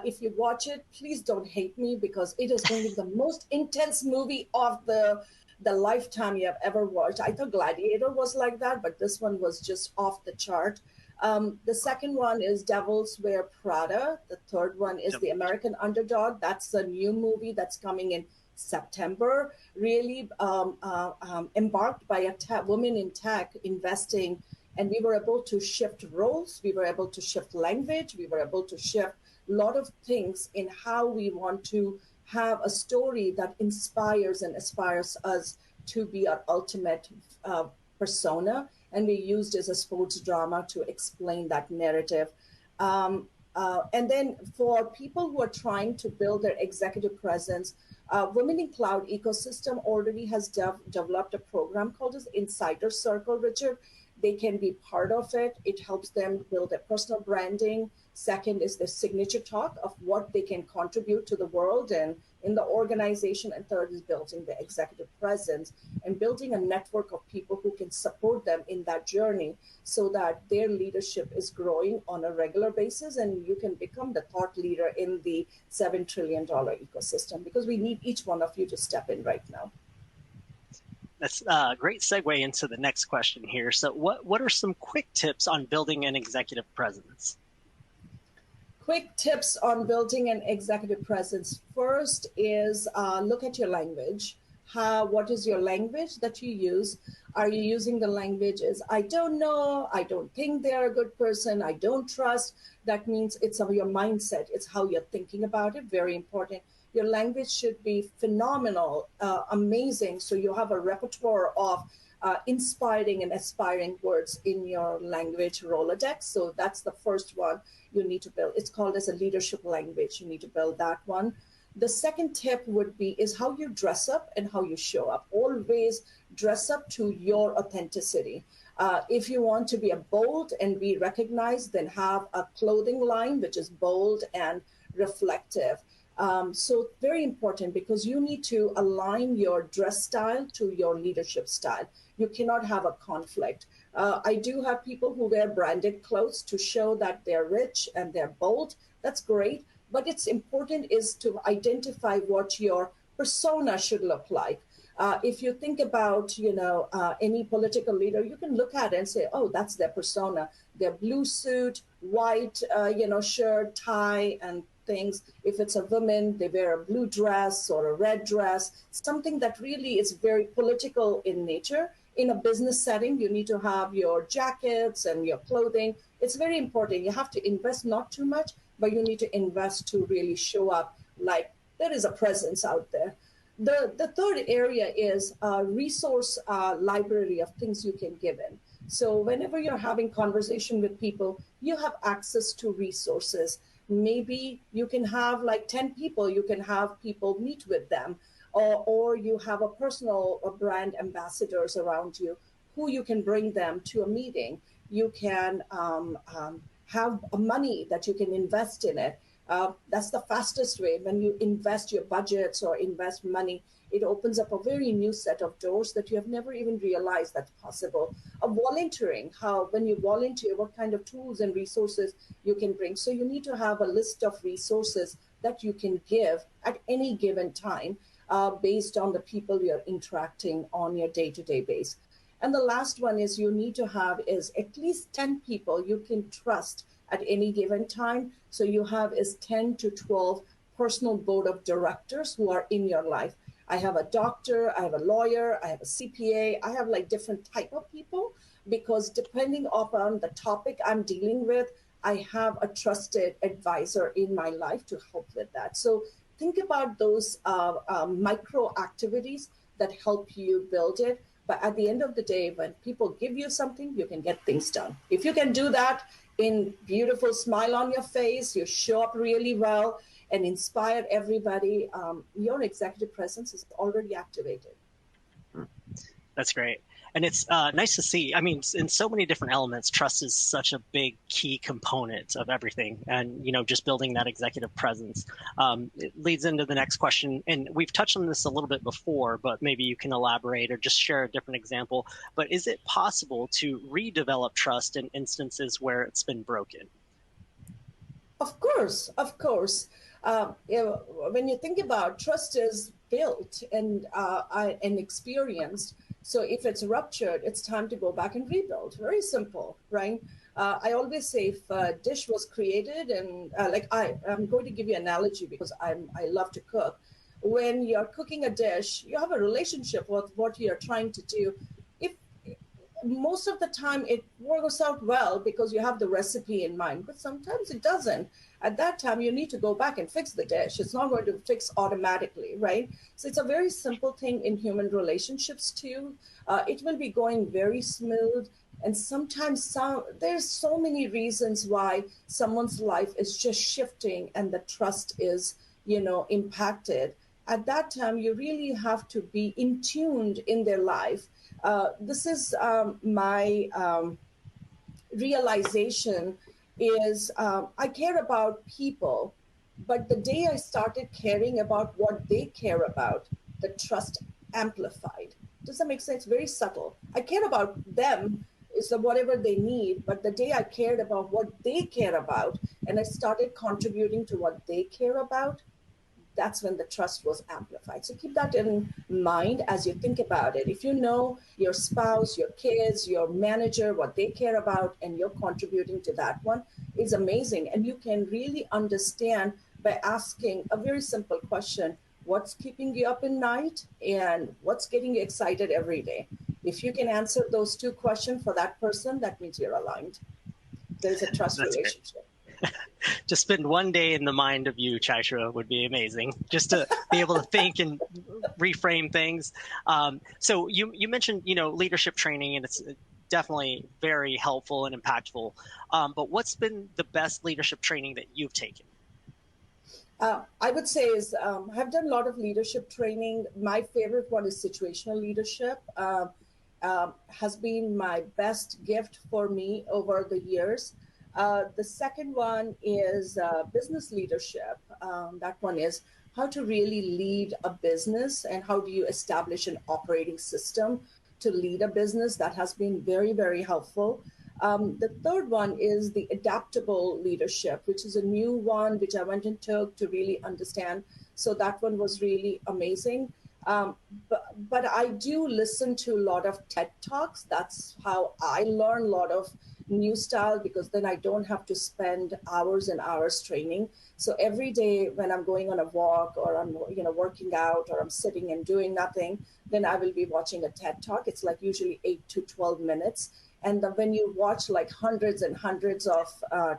If you watch it, please don't hate me, because it is going to be the most intense movie of the lifetime you have ever watched. I thought Gladiator was like that, but this one was just off the chart. The second one is Devils Wear Prada. The third one is The American Underdog. That's the new movie that's coming in September. Really embarked by a woman in tech investing, and we were able to shift roles. We were able to shift language. We were able to shift a lot of things in how we want to have a story that inspires and aspires us to be our ultimate persona. And we used as a sports drama to explain that narrative. And then for people who are trying to build their executive presence, Women in Cloud ecosystem already has developed a program called as Insider Circle, Richard. They can be part of it. It helps them build their personal branding. Second is the signature talk of what they can contribute to the world and in the organization. And third is building the executive presence and building a network of people who can support them in that journey so that their leadership is growing on a regular basis and you can become the thought leader in the $7 trillion ecosystem, because we need each one of you to step in right now. That's a great segue into the next question here. So what are some quick tips on building an executive presence? Quick tips on building an executive presence. First is look at your language. What is your language that you use? Are you using the language as I don't know, I don't think they're a good person, I don't trust? That means it's of your mindset. It's how you're thinking about it. Very important. Your language should be phenomenal, amazing. So you have a repertoire of inspiring and aspiring words in your language Rolodex. So that's the first one you need to build. It's called as a leadership language. You need to build that one. The second tip would be is how you dress up and how you show up. Always dress up to your authenticity. If you want to be a bold and be recognized, then have a clothing line which is bold and reflective. So very important, because you need to align your dress style to your leadership style. You cannot have a conflict. I do have people who wear branded clothes to show that they're rich and they're bold. That's great. But it's important is to identify what your persona should look like. If you think about, any political leader, you can look at it and say, oh, that's their persona. Their blue suit, white, shirt, tie, and things. If it's a woman, they wear a blue dress or a red dress, something that really is very political in nature. In a business setting, you need to have your jackets and your clothing. It's very important. You have to invest not too much, but you need to invest to really show up like there is a presence out there. The third area is a resource library of things you can give in. So whenever you're having conversation with people, you have access to resources. Maybe you can have like 10 people, you can have people meet with them, or you have a personal brand ambassadors around you who you can bring them to a meeting. You can have money that you can invest in it. That's the fastest way. When you invest your budgets or invest money, it opens up a very new set of doors that you have never even realized that's possible. Volunteering, when you volunteer, what kind of tools and resources you can bring. So you need to have a list of resources that you can give at any given time based on the people you're interacting on your day-to-day base. And the last one is you need to have is at least 10 people you can trust at any given time. So you have is 10 to 12 personal board of directors who are in your life. I have a doctor, I have a lawyer, I have a CPA, I have like different type of people, because depending upon the topic I'm dealing with, I have a trusted advisor in my life to help with that. So think about those micro activities that help you build it. But at the end of the day, when people give you something, you can get things done. If you can do that in beautiful smile on your face, you show up really well and inspire everybody, your executive presence is already activated. That's great. And it's nice to see. I mean, in so many different elements, trust is such a big key component of everything. And, just building that executive presence. It leads into the next question. And we've touched on this a little bit before, but maybe you can elaborate or just share a different example. But is it possible to redevelop trust in instances where it's been broken? Of course, of course. When you think about trust is built and experienced. So if it's ruptured, it's time to go back and rebuild. Very simple, right? I always say if a dish was created and I'm going to give you an analogy because I love to cook. When you're cooking a dish, you have a relationship with what you're trying to do. If most of the time it works out well because you have the recipe in mind, but sometimes it doesn't. At that time, you need to go back and fix the dish. It's not going to fix automatically, right? So it's a very simple thing in human relationships too. It will be going very smooth And sometimes there's so many reasons why someone's life is just shifting and the trust is, impacted. At that time, you really have to be in tuned in their life. This is my realization is I care about people, but the day I started caring about what they care about, the trust amplified. Does that make sense? Very subtle. I care about them, is whatever they need, but the day I cared about what they care about and I started contributing to what they care about, that's when the trust was amplified. So keep that in mind as you think about it. If you know your spouse, your kids, your manager, what they care about, and you're contributing to that one, is amazing. And you can really understand by asking a very simple question: what's keeping you up at night and what's getting you excited every day? If you can answer those two questions for that person, that means you're aligned. There's a trust That's great. relationship. To spend one day in the mind of you, Chaitra, would be amazing. Just to be able to think and reframe things. So you mentioned leadership training, and it's definitely very helpful and impactful. But what's been the best leadership training that you've taken? I would say is I've done a lot of leadership training. My favorite one is situational leadership. Has been my best gift for me over the years. The second one is business leadership. That one is how to really lead a business and how do you establish an operating system to lead a business. That has been very, very helpful. The third one is the adaptable leadership, which is a new one, which I went and took to really understand. So that one was really amazing. But I do listen to a lot of TED Talks. That's how I learn a lot of new style, because then I don't have to spend hours and hours training. So every day when I'm going on a walk or I'm working out or I'm sitting and doing nothing, then I will be watching a TED Talk. It's like usually 8 to 12 minutes. And when you watch like hundreds and hundreds of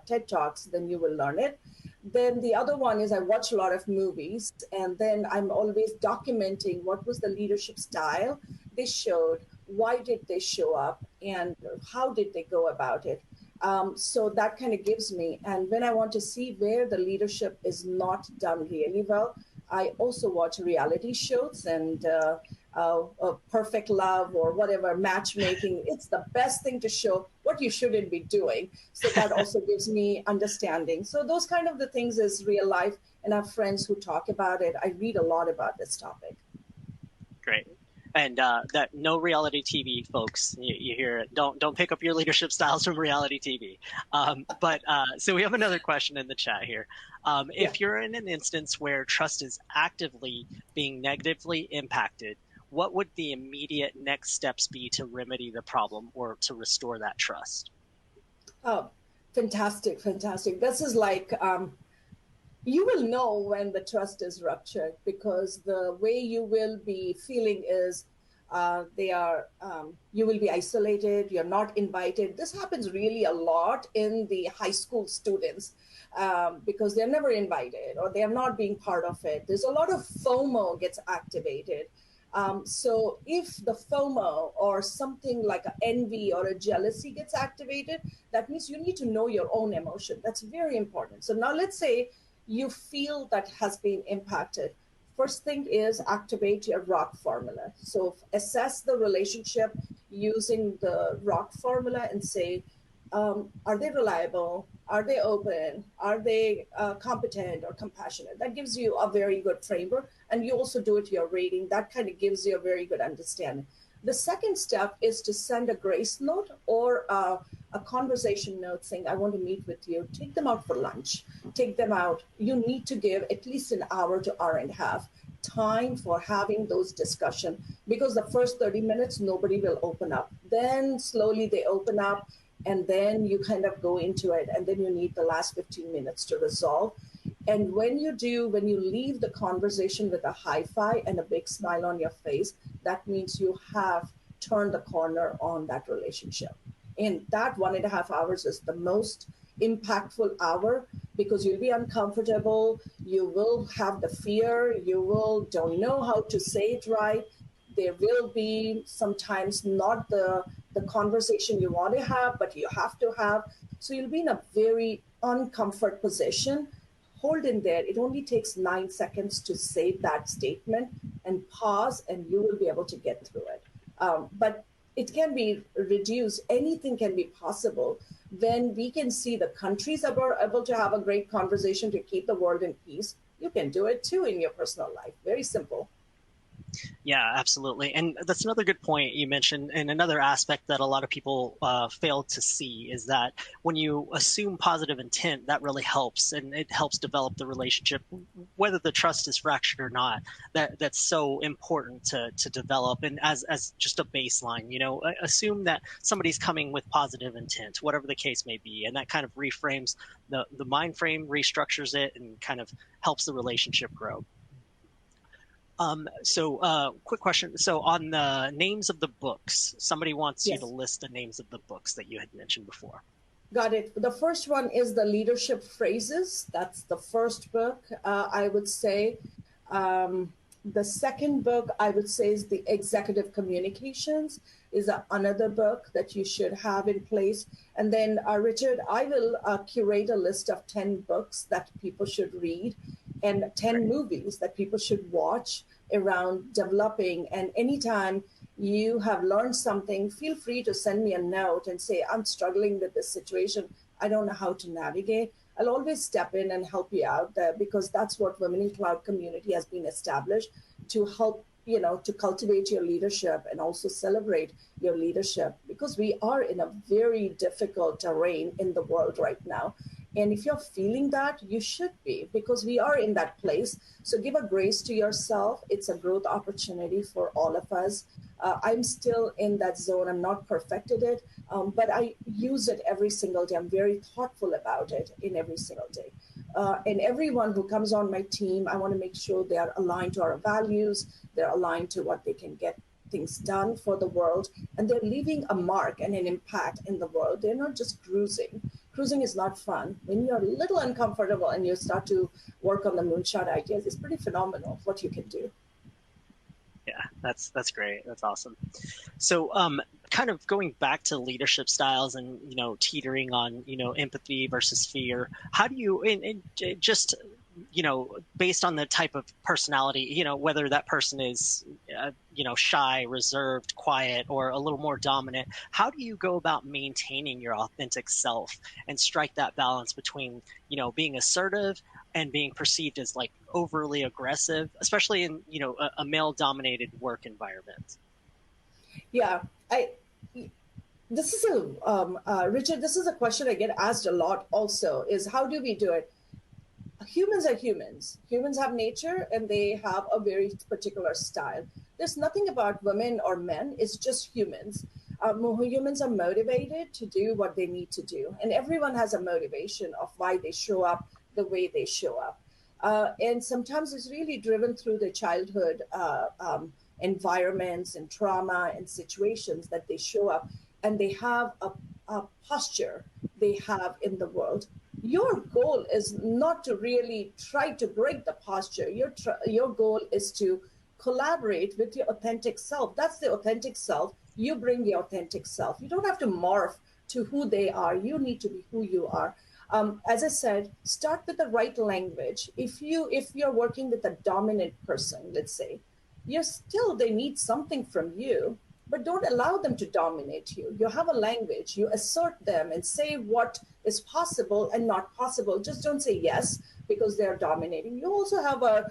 TED Talks, then you will learn it. Then the other one is I watch a lot of movies, and then I'm always documenting what was the leadership style they showed, why did they show up, and how did they go about it. So that kind of gives me, and when I want to see where the leadership is not done really well, I also watch reality shows and Perfect Love or whatever, matchmaking. It's the best thing to show what you shouldn't be doing. So that also gives me understanding. So those kind of the things is real life, and I have friends who talk about it. I read a lot about this topic. Great. And that no reality TV, folks. You hear it. Don't pick up your leadership styles from reality TV. So we have another question in the chat here. If you're in an instance where trust is actively being negatively impacted, what would the immediate next steps be to remedy the problem or to restore that trust? Oh, fantastic, fantastic. This is like you will know when the trust is ruptured, because the way you will be feeling is you will be isolated, you're not invited. This happens really a lot in the high school students because they're never invited or they're not being part of it. There's a lot of FOMO gets activated. So if the FOMO or something like an envy or a jealousy gets activated, that means you need to know your own emotion. That's very important. So now let's say you feel that has been impacted. First thing is activate your ROC formula. So assess the relationship using the ROC formula and say, are they reliable? Are they open? Are they competent or compassionate? That gives you a very good framework. And you also do it your rating. That kind of gives you a very good understanding. The second step is to send a grace note or a conversation note saying, I want to meet with you. Take them out for lunch. Take them out. You need to give at least an hour to hour and a half time for having those discussions, because the first 30 minutes, nobody will open up. Then slowly they open up, and then you kind of go into it, and then you need the last 15 minutes to resolve. And when you leave the conversation with a high five and a big smile on your face, that means you have turned the corner on that relationship. And that 1.5 hours is the most impactful hour, because you'll be uncomfortable, you will have the fear, don't know how to say it right. There will be sometimes not the the conversation you want to have, but you have to have. So you'll be in a very uncomfort position. Hold in there. It only takes 9 seconds to say that statement and pause, and you will be able to get through it. But it can be reduced. Anything can be possible when we can see the countries are able to have a great conversation to keep the world in peace. You can do it too in your personal life. Very simple. Yeah, absolutely. And that's another good point you mentioned. And another aspect that a lot of people fail to see is that when you assume positive intent, that really helps. And it helps develop the relationship, whether the trust is fractured or not. That's so important to develop. And as just a baseline, assume that somebody's coming with positive intent, whatever the case may be. And that kind of reframes the mind frame, restructures it, and kind of helps the relationship grow. Quick question. So on the names of the books, somebody wants you Yes. to list the names of the books that you had mentioned before. Got it. The first one is the leadership phrases. That's the first book, I would say. The second book, I would say, is the executive communications, is another book that you should have in place. And then, Richard, I will curate a list of 10 books that people should read and 10 movies that people should watch around developing. And anytime you have learned something, feel free to send me a note and say, I'm struggling with this situation. I don't know how to navigate. I'll always step in and help you out there, because that's what Women in Cloud community has been established to help, to cultivate your leadership and also celebrate your leadership, because we are in a very difficult terrain in the world right now. And if you're feeling that, you should be, because we are in that place. So give a grace to yourself. It's a growth opportunity for all of us. I'm still in that zone. I'm not perfected it, but I use it every single day. I'm very thoughtful about it in every single day. And everyone who comes on my team, I want to make sure they are aligned to our values. They're aligned to what they can get things done for the world, and they're leaving a mark and an impact in the world. They're not just cruising. Cruising is not fun. When you're a little uncomfortable and you start to work on the moonshot ideas, it's pretty phenomenal what you can do. Yeah, that's great. That's awesome. So, kind of going back to leadership styles and, teetering on, empathy versus fear, how do you, and just, based on the type of personality, whether that person is, shy, reserved, quiet, or a little more dominant, how do you go about maintaining your authentic self and strike that balance between, being assertive and being perceived as like overly aggressive, especially in, a male dominated work environment? Yeah, this is Richard, this is a question I get asked a lot also, is how do we do it? Humans are humans. Humans have nature and they have a very particular style. There's nothing about women or men, it's just humans. Humans are motivated to do what they need to do. And everyone has a motivation of why they show up the way they show up. And sometimes it's really driven through their childhood environments and trauma and situations that they show up, and they have a posture they have in the world. Your goal is not to really try to break the posture. Your goal is to collaborate with your authentic self. That's the authentic self. You bring the authentic self. You don't have to morph to who they are. You need to be who you are. As I said, start with the right language. If you're working with a dominant person, let's say, they need something from you, but don't allow them to dominate you. You have a language, you assert them and say what is possible and not possible. Just don't say yes because they're dominating. You also have a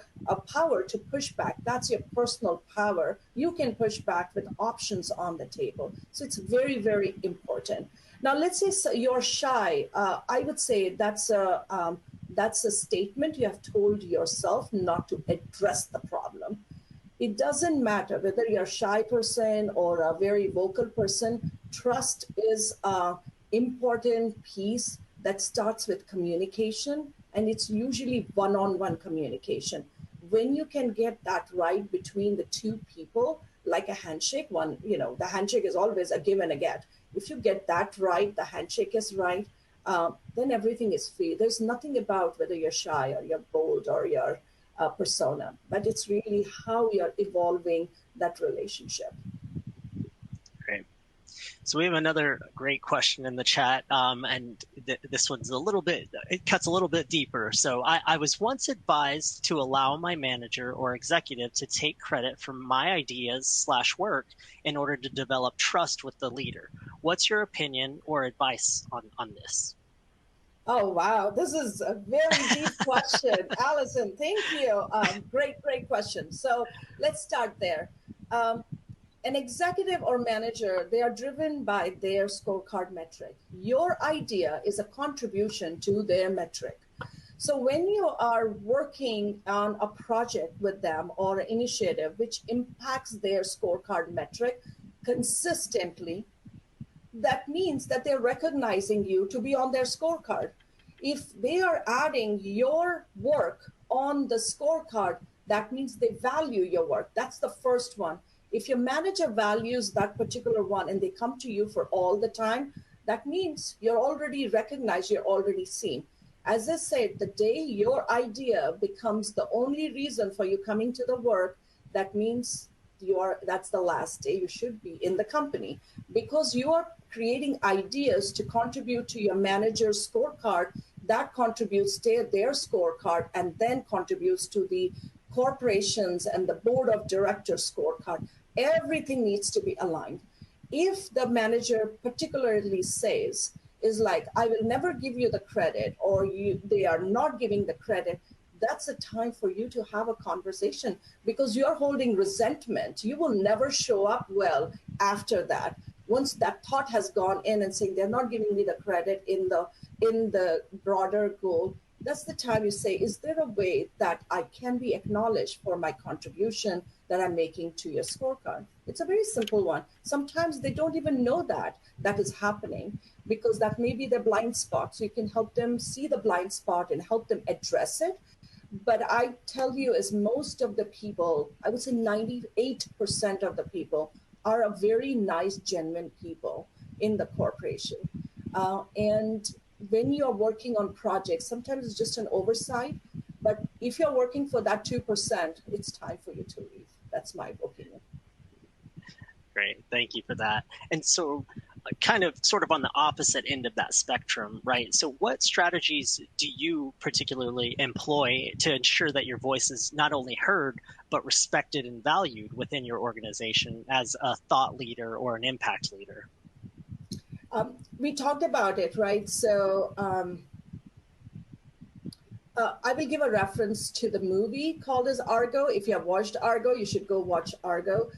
power to push back. That's your personal power. You can push back with options on the table. So it's very, very important. Now, let's say you're shy. I would say that's a statement you have told yourself not to address the problem. It doesn't matter whether you're a shy person or a very vocal person. Trust is an important piece that starts with communication, and it's usually one-on-one communication. When you can get that right between the two people, like a handshake, the handshake is always a give and a get. If you get that right, the handshake is right, then everything is free. There's nothing about whether you're shy or you're bold or you're persona, but it's really how you're evolving that relationship. Great. So we have another great question in the chat, and this one's it cuts a little bit deeper. So I was once advised to allow my manager or executive to take credit for my ideas/work in order to develop trust with the leader. What's your opinion or advice on this? Oh, wow. This is a very deep question. Allison, thank you. Great question. So let's start there. An executive or manager, they are driven by their scorecard metric. Your idea is a contribution to their metric. So when you are working on a project with them or an initiative which impacts their scorecard metric consistently, that means that they're recognizing you to be on their scorecard. If they are adding your work on the scorecard, that means they value your work. That's the first one. If your manager values that particular one and they come to you for all the time, that means you're already recognized, you're already seen. As I said, the day your idea becomes the only reason for you coming to the work, that means that's the last day you should be in the company, because you are creating ideas to contribute to your manager's scorecard. That contributes to their scorecard and then contributes to the corporations and the board of directors scorecard. Everything needs to be aligned. If the manager particularly says, is like, I will never give you the credit, or they are not giving the credit, that's a time for you to have a conversation, because you're holding resentment. You will never show up well after that. Once that thought has gone in and saying they're not giving me the credit in the broader goal, that's the time you say, is there a way that I can be acknowledged for my contribution that I'm making to your scorecard? It's a very simple one. Sometimes they don't even know that is happening, because that may be their blind spot. So you can help them see the blind spot and help them address it. But I tell you, as most of the people, I would say 98% of the people are a very nice, genuine people in the corporation. And when you're working on projects, sometimes it's just an oversight. But if you're working for that 2%, it's time for you to leave. That's my opinion. Great. Thank you for that. And so kind of sort of on the opposite end of that spectrum, right? So what strategies do you particularly employ to ensure that your voice is not only heard, but respected and valued within your organization as a thought leader or an impact leader? We talked about it, right? So I will give a reference to the movie called as Argo. If you have watched Argo, you should go watch Argo.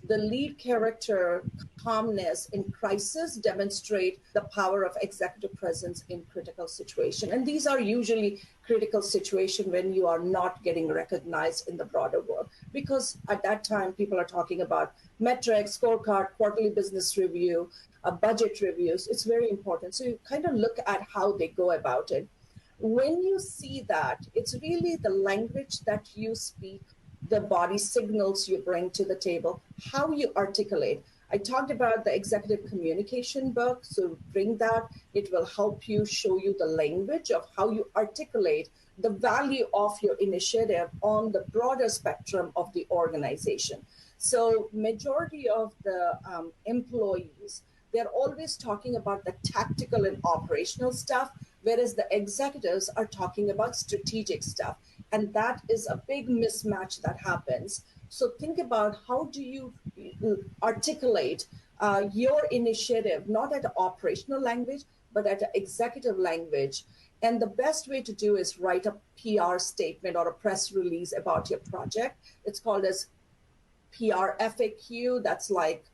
The lead character, calmness in crisis, demonstrate the power of executive presence in critical situation. And these are usually critical situations when you are not getting recognized in the broader world, because at that time, people are talking about metrics, scorecard, quarterly business review, budget reviews. It's very important. So you kind of look at how they go about it. When you see that, it's really the language that you speak, the body signals you bring to the table, how you articulate. I talked about the executive communication book, so bring that. It will help you, show you the language of how you articulate the value of your initiative on the broader spectrum of the organization. So majority of the employees, they're always talking about the tactical and operational stuff, whereas the executives are talking about strategic stuff. And that is a big mismatch that happens. So think about, how do you articulate your initiative, not at operational language, but at executive language. And the best way to do is write a PR statement or a press release about your project. It's called as PR FAQ. That's like,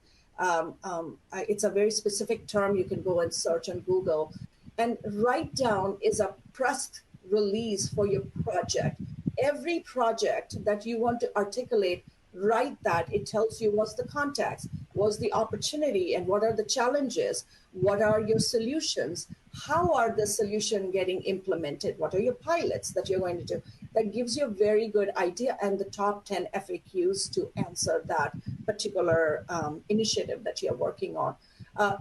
it's a very specific term. You can go and search on Google. And write down is a press release for your project. Every project that you want to articulate, write that. It tells you what's the context, what's the opportunity, and what are the challenges, what are your solutions, how are the solution getting implemented, what are your pilots that you're going to do. That gives you a very good idea, and the top 10 FAQs to answer that particular initiative that you're working on.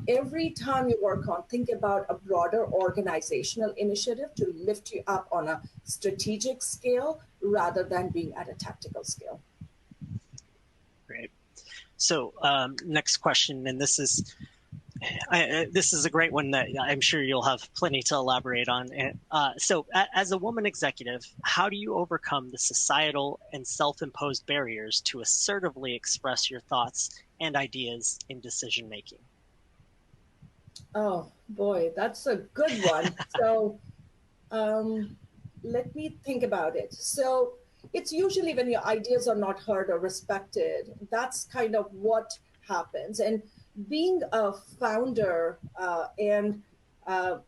Every time you work on, think about a broader organizational initiative to lift you up on a strategic scale rather than being at a tactical scale. Great. So next question, and this is This is a great one that I'm sure you'll have plenty to elaborate on. So, as a woman executive, how do you overcome the societal and self-imposed barriers to assertively express your thoughts and ideas in decision making? Oh boy, that's a good one. So um, let me think about it. So it's usually when your ideas are not heard or respected, that's kind of what happens. And being a founder and uh,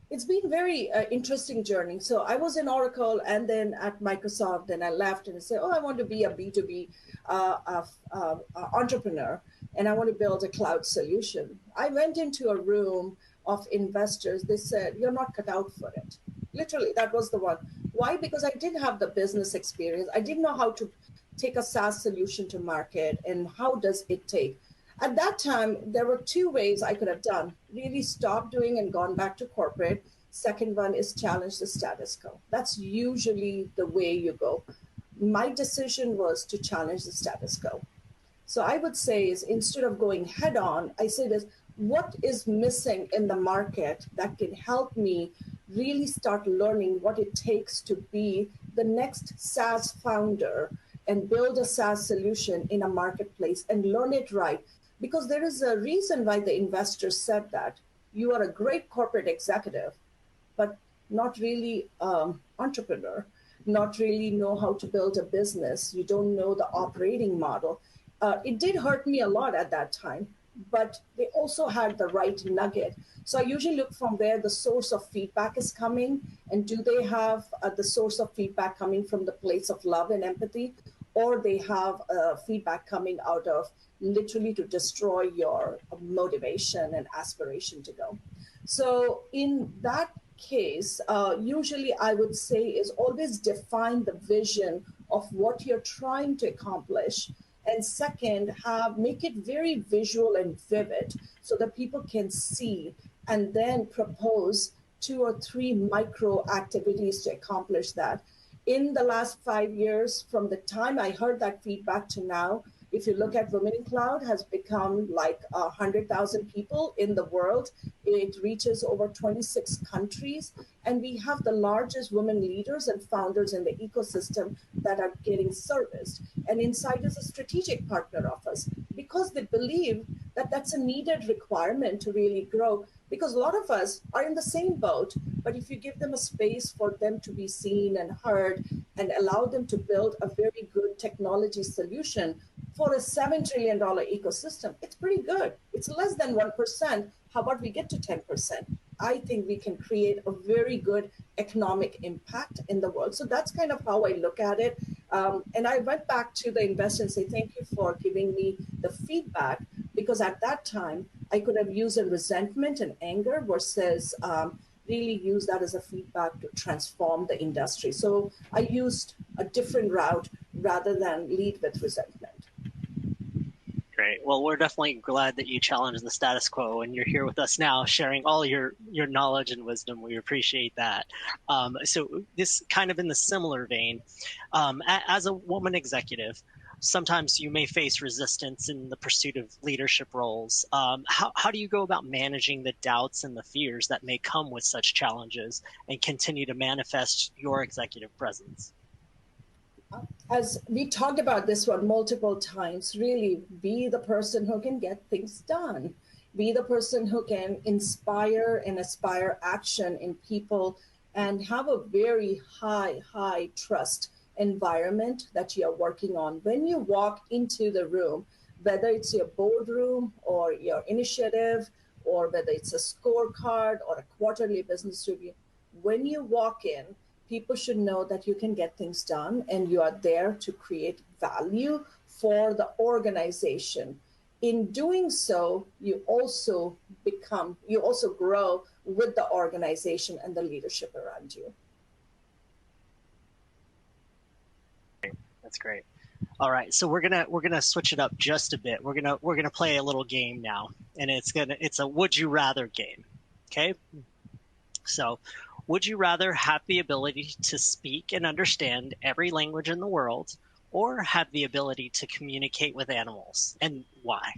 it's been very interesting journey. So I was in Oracle and then at Microsoft, and I left and I said, "Oh, I want to be a B2B entrepreneur, and I want to build a cloud solution." I went into a room of investors. They said, "You're not cut out for it." Literally, that was the one. Why? Because I didn't have the business experience. I didn't know how to take a SaaS solution to market and how does it take. At that time, there were two ways I could have done: really stopped doing and gone back to corporate. Second one is challenge the status quo. That's usually the way you go. My decision was to challenge the status quo. So I would say is instead of going head on, I say this: what is missing in the market that can help me really start learning what it takes to be the next SaaS founder and build a SaaS solution in a marketplace and learn it right. Because there is a reason why the investors said that you are a great corporate executive, but not really entrepreneur, not really know how to build a business. You don't know the operating model. It did hurt me a lot at that time, but they also had the right nugget. So I usually look from where the source of feedback is coming, and do they have the source of feedback coming from the place of love and empathy, or they have feedback coming out of literally to destroy your motivation and aspiration to go. So in that case, usually I would say is always define the vision of what you're trying to accomplish. And second, have make it very visual and vivid so that people can see, and then propose two or three micro activities to accomplish that. In the last 5 years, from the time I heard that feedback to now, if you look at Women in Cloud, has become like 100,000 people in the world. It reaches over 26 countries, and we have the largest women leaders and founders in the ecosystem that are getting serviced. And Insight is a strategic partner of us because they believe that that's a needed requirement to really grow. Because a lot of us are in the same boat, but if you give them a space for them to be seen and heard and allow them to build a very good technology solution for a $7 trillion ecosystem, it's pretty good. It's less than 1%. How about we get to 10%? I think we can create a very good economic impact in the world. So that's kind of how I look at it. And I went back to the investor and say, thank you for giving me the feedback, because at that time, I could have used a resentment and anger versus really use that as a feedback to transform the industry. So I used a different route rather than lead with resentment. Great. Well, we're definitely glad that you challenged the status quo and you're here with us now sharing all your knowledge and wisdom. We appreciate that. So this kind of in the similar vein, as a woman executive, sometimes you may face resistance in the pursuit of leadership roles. How do you go about managing the doubts and the fears that may come with such challenges and continue to manifest your executive presence? As we talked about this one multiple times, really be the person who can get things done. Be the person who can inspire and aspire action in people and have a very high trust environment that you're working on. When you walk into the room, whether it's your boardroom or your initiative, or whether it's a scorecard or a quarterly business review, when you walk in, people should know that you can get things done and you are there to create value for the organization. In doing so, you also grow with the organization and the leadership around you. That's great. All right, so we're gonna switch it up just a bit. We're gonna play a little game now, and it's a would you rather game. Okay, so would you rather have the ability to speak and understand every language in the world, or have the ability to communicate with animals, and why?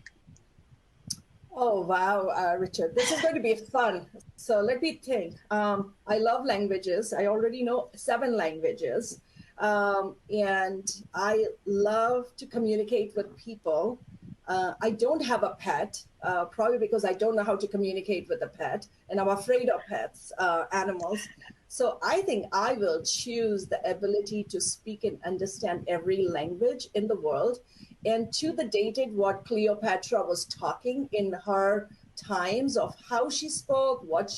Oh, wow, Richard. This is going to be fun. So let me think. I love languages. I already know 7 languages. And I love to communicate with people. I don't have a pet, probably because I don't know how to communicate with a pet, and I'm afraid of pets, animals. So I think I will choose the ability to speak and understand every language in the world, and to the dated what Cleopatra was talking in her times of how she spoke, what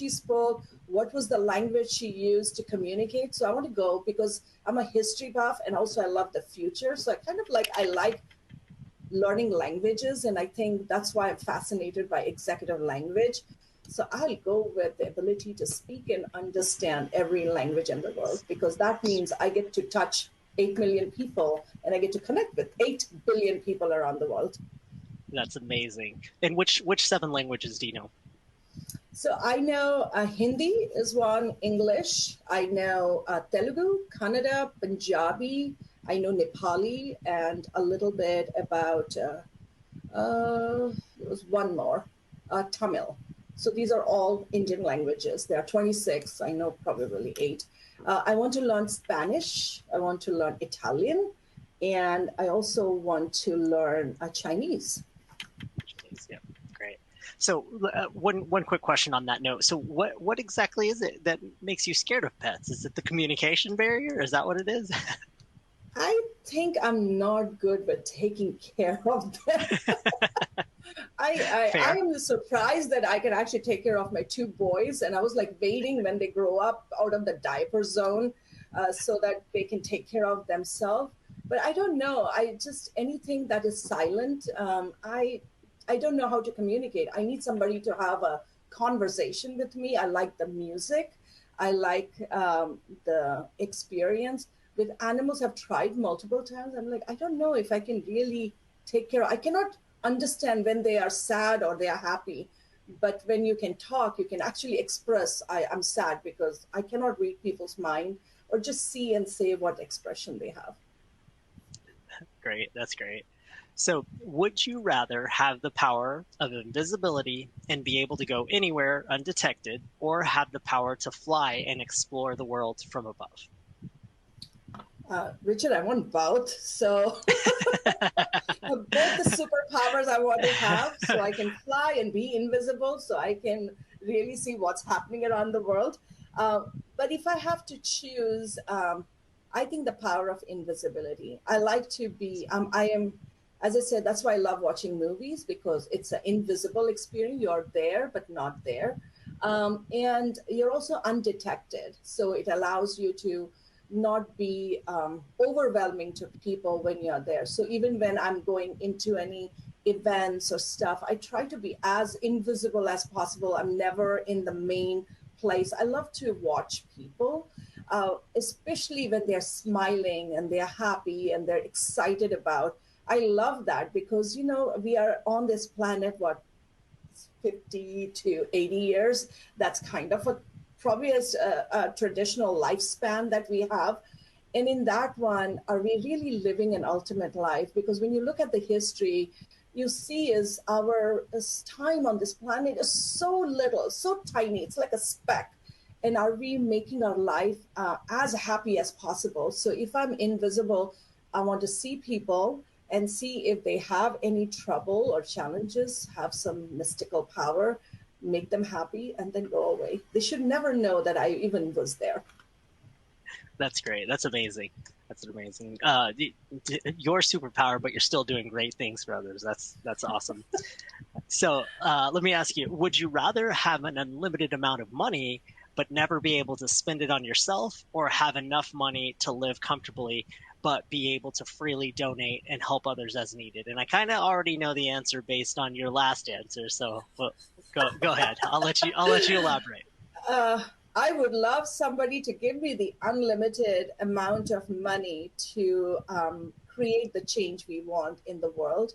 was the language she used to communicate. So I want to go because I'm a history buff and also I love the future. So I like learning languages, and I think that's why I'm fascinated by executive language. So I'll go with the ability to speak and understand every language in the world, because that means I get to touch 8 million people and I get to connect with 8 billion people around the world. That's amazing. And which 7 languages do you know? So I know Hindi is one, English. I know Telugu, Kannada, Punjabi. I know Nepali and a little bit about there was one more, Tamil. So these are all Indian languages. There are 26. I know probably 8. I want to learn Spanish. I want to learn Italian. And I also want to learn Chinese. Yeah, great. So one quick question on that note. So what exactly is it that makes you scared of pets? Is it the communication barrier? Is that what it is? I think I'm not good with taking care of them. I Fair. am surprised that I can actually take care of my 2 boys. And I was like waiting when they grow up out of the diaper zone so that they can take care of themselves. But I don't know. I just, anything that is silent, I don't know how to communicate. I need somebody to have a conversation with me. I like the music. I like the experience. With animals, I've tried multiple times. I'm like, I don't know if I can really take care. I cannot understand when they are sad or they are happy. But when you can talk, you can actually express, I'm sad, because I cannot read people's mind or just see and say what expression they have. Great. That's great. So, would you rather have the power of invisibility and be able to go anywhere undetected, or have the power to fly and explore the world from above? Richard, I want both. So both the superpowers I want to have, so I can fly and be invisible, so I can really see what's happening around the world. But if I have to choose, I think the power of invisibility. I like to be. I am, as I said, that's why I love watching movies, because it's an invisible experience. You're there but not there, and you're also undetected. So it allows you to not be overwhelming to people when you're there. So even when I'm going into any events or stuff, I try to be as invisible as possible. I'm never in the main place. I love to watch people, especially when they're smiling and they're happy and they're excited about. I love that because, we are on this planet, what, 50 to 80 years. That's kind of probably a traditional lifespan that we have. And in that one, are we really living an ultimate life? Because when you look at the history, you see is our time on this planet is so little, so tiny. It's like a speck. And are we making our life as happy as possible? So if I'm invisible, I want to see people and see if they have any trouble or challenges, have some mystical power, make them happy, and then go away. They should never know that I even was there. That's great. That's amazing. That's amazing. Your superpower, but you're still doing great things for others. That's awesome. So let me ask you: would you rather have an unlimited amount of money but never be able to spend it on yourself, or have enough money to live comfortably but be able to freely donate and help others as needed? And I kind of already know the answer based on your last answer. So well, go ahead. I'll let you elaborate. uh, I would love somebody to give me the unlimited amount of money to create the change we want in the world.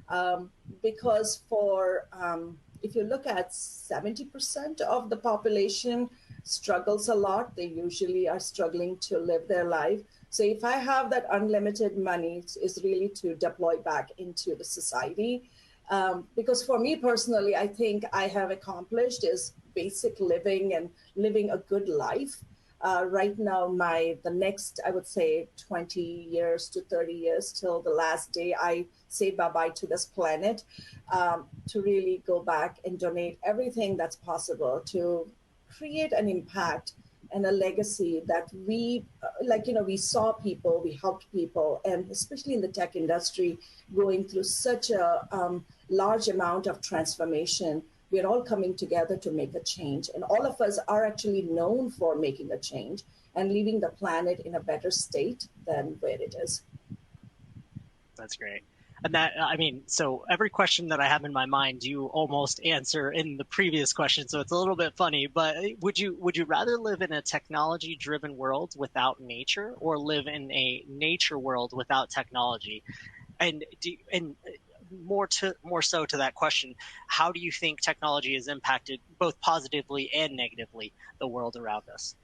Um, because if you look at 70% of the population struggles a lot, they usually are struggling to live their life. So if I have that unlimited money, it's really to deploy back into the society. Because for me personally, I think I have accomplished is basic living and living a good life. Right now, the next, I would say, 20 years to 30 years till the last day I say bye-bye to this planet, to really go back and donate everything that's possible to create an impact and a legacy that we saw people, we helped people, and especially in the tech industry, going through such a large amount of transformation. We're all coming together to make a change, and all of us are actually known for making a change and leaving the planet in a better state than where it is. That's great. And that, I mean, so every question that I have in my mind, you almost answer in the previous question. So it's a little bit funny, but would you rather live in a technology driven world without nature, or live in a nature world without technology? And more so to that question, how do you think technology has impacted both positively and negatively the world around us?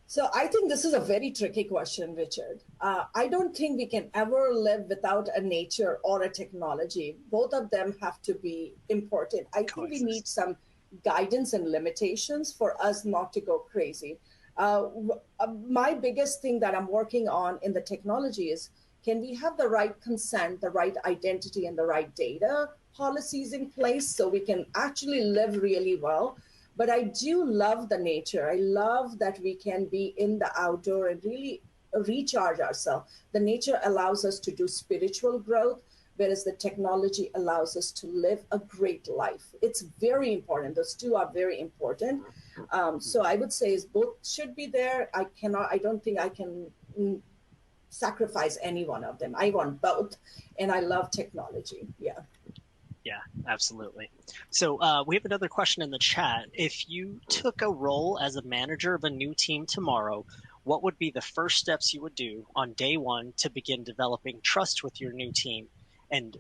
So I think this is a very tricky question, Richard. I don't think we can ever live without a nature or a technology. Both of them have to be important. I think we need some guidance and limitations for us not to go crazy. My biggest thing that I'm working on in the technology is, can we have the right consent, the right identity, and the right data policies in place so we can actually live really well? But I do love the nature. I love that we can be in the outdoor and really recharge ourselves. The nature allows us to do spiritual growth, whereas the technology allows us to live a great life. It's very important. Those two are very important. So I would say is both should be there. I don't think I can sacrifice any one of them. I want both, and I love technology. Yeah. Yeah, absolutely. So we have another question in the chat. If you took a role as a manager of a new team tomorrow, what would be the first steps you would do on day one to begin developing trust with your new team? And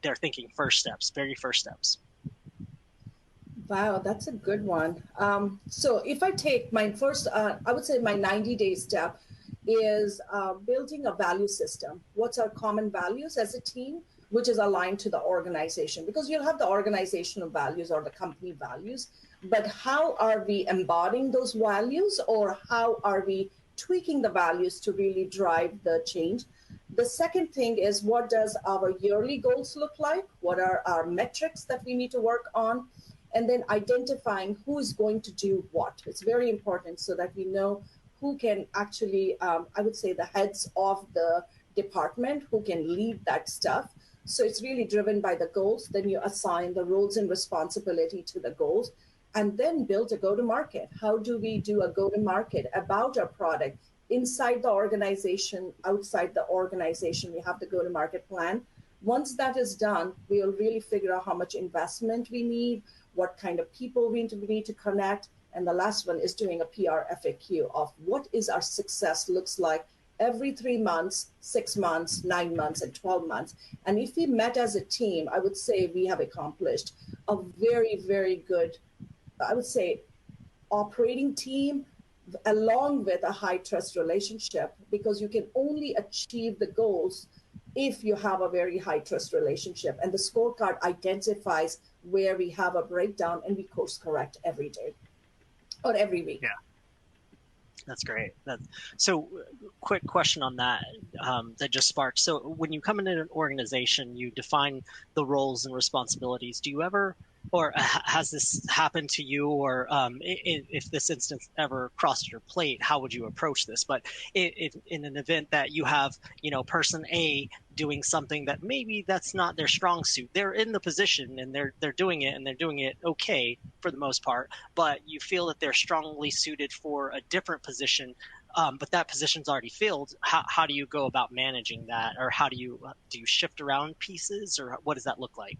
they're thinking first steps, very first steps. Wow, that's a good one. So if I take my first, I would say my 90-day step is building a value system. What's our common values as a team, which is aligned to the organization? Because you'll have the organizational values or the company values, but how are we embodying those values, or how are we tweaking the values to really drive the change? The second thing is, what does our yearly goals look like? What are our metrics that we need to work on? And then identifying who's going to do what. It's very important so that we know who can actually, I would say, the heads of the department who can lead that stuff. So it's really driven by the goals. Then you assign the roles and responsibility to the goals, and then build a go-to-market. How do we do a go-to-market about our product inside the organization, outside the organization? We have the go-to-market plan. Once that is done, we'll really figure out how much investment we need, what kind of people we need to connect. And the last one is doing a PR FAQ of what is our success looks like every 3 months, 6 months, 9 months, and 12 months. And if we met as a team, I would say we have accomplished a very, very good, I would say, operating team, along with a high trust relationship, because you can only achieve the goals if you have a very high trust relationship. And the scorecard identifies where we have a breakdown, and we course correct every day or every week. Yeah. That's great. So quick question on that that just sparked. So when you come into an organization, you define the roles and responsibilities. Do you ever, or has this happened to you, or if this instance ever crossed your plate, how would you approach this? But in an event that you have, person A doing something that maybe that's not their strong suit, they're in the position and they're doing it, and they're doing it okay for the most part, but you feel that they're strongly suited for a different position, but that position's already filled. How do you go about managing that, or how do you shift around pieces, or what does that look like?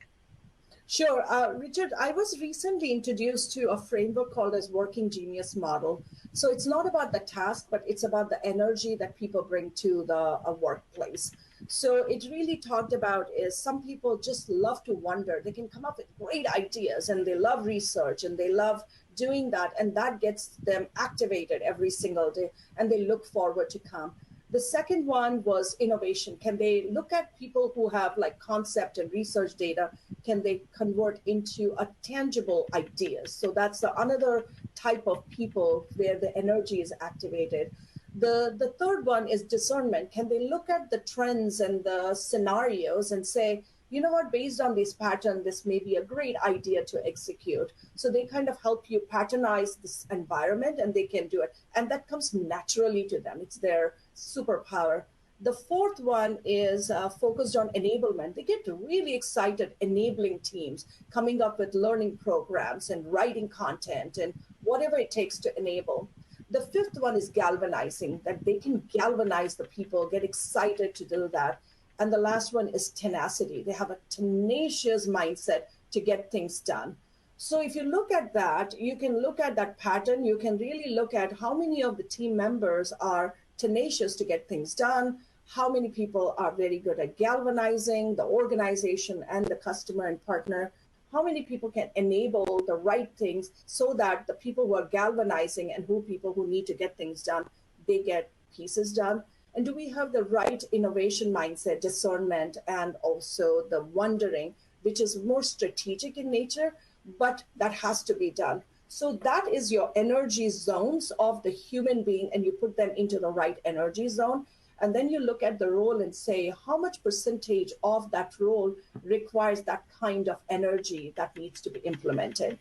Sure. Richard, I was recently introduced to a framework called as Working Genius Model. So it's not about the task, but it's about the energy that people bring to the workplace. So it really talked about is some people just love to wonder. They can come up with great ideas, and they love research, and they love doing that. And that gets them activated every single day, and they look forward to come. The second one was innovation. Can they look at people who have like concept and research data? Can they convert into a tangible ideas? So that's another type of people where the energy is activated. The third one is discernment. Can they look at the trends and the scenarios and say, you know what, based on this pattern, this may be a great idea to execute. So they kind of help you pattern,ize this environment and they can do it. And that comes naturally to them. It's their superpower. The fourth one is focused on enablement. They get really excited enabling teams, coming up with learning programs and writing content and whatever it takes to enable. The fifth one is galvanizing, that they can galvanize the people, get excited to do that. And the last one is tenacity. They have a tenacious mindset to get things done. So if you look at that, you can look at that pattern. You can really look at how many of the team members are tenacious to get things done, how many people are very good at galvanizing the organization and the customer and partner, how many people can enable the right things so that the people who are galvanizing and people who need to get things done, they get pieces done. And do we have the right innovation mindset, discernment, and also the wondering, which is more strategic in nature, but that has to be done. So that is your energy zones of the human being, and you put them into the right energy zone. And then you look at the role and say, how much percentage of that role requires that kind of energy that needs to be implemented?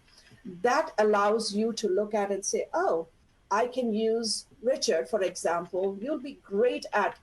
That allows you to look at it and say, oh, I can use Richard, for example. You'll be great at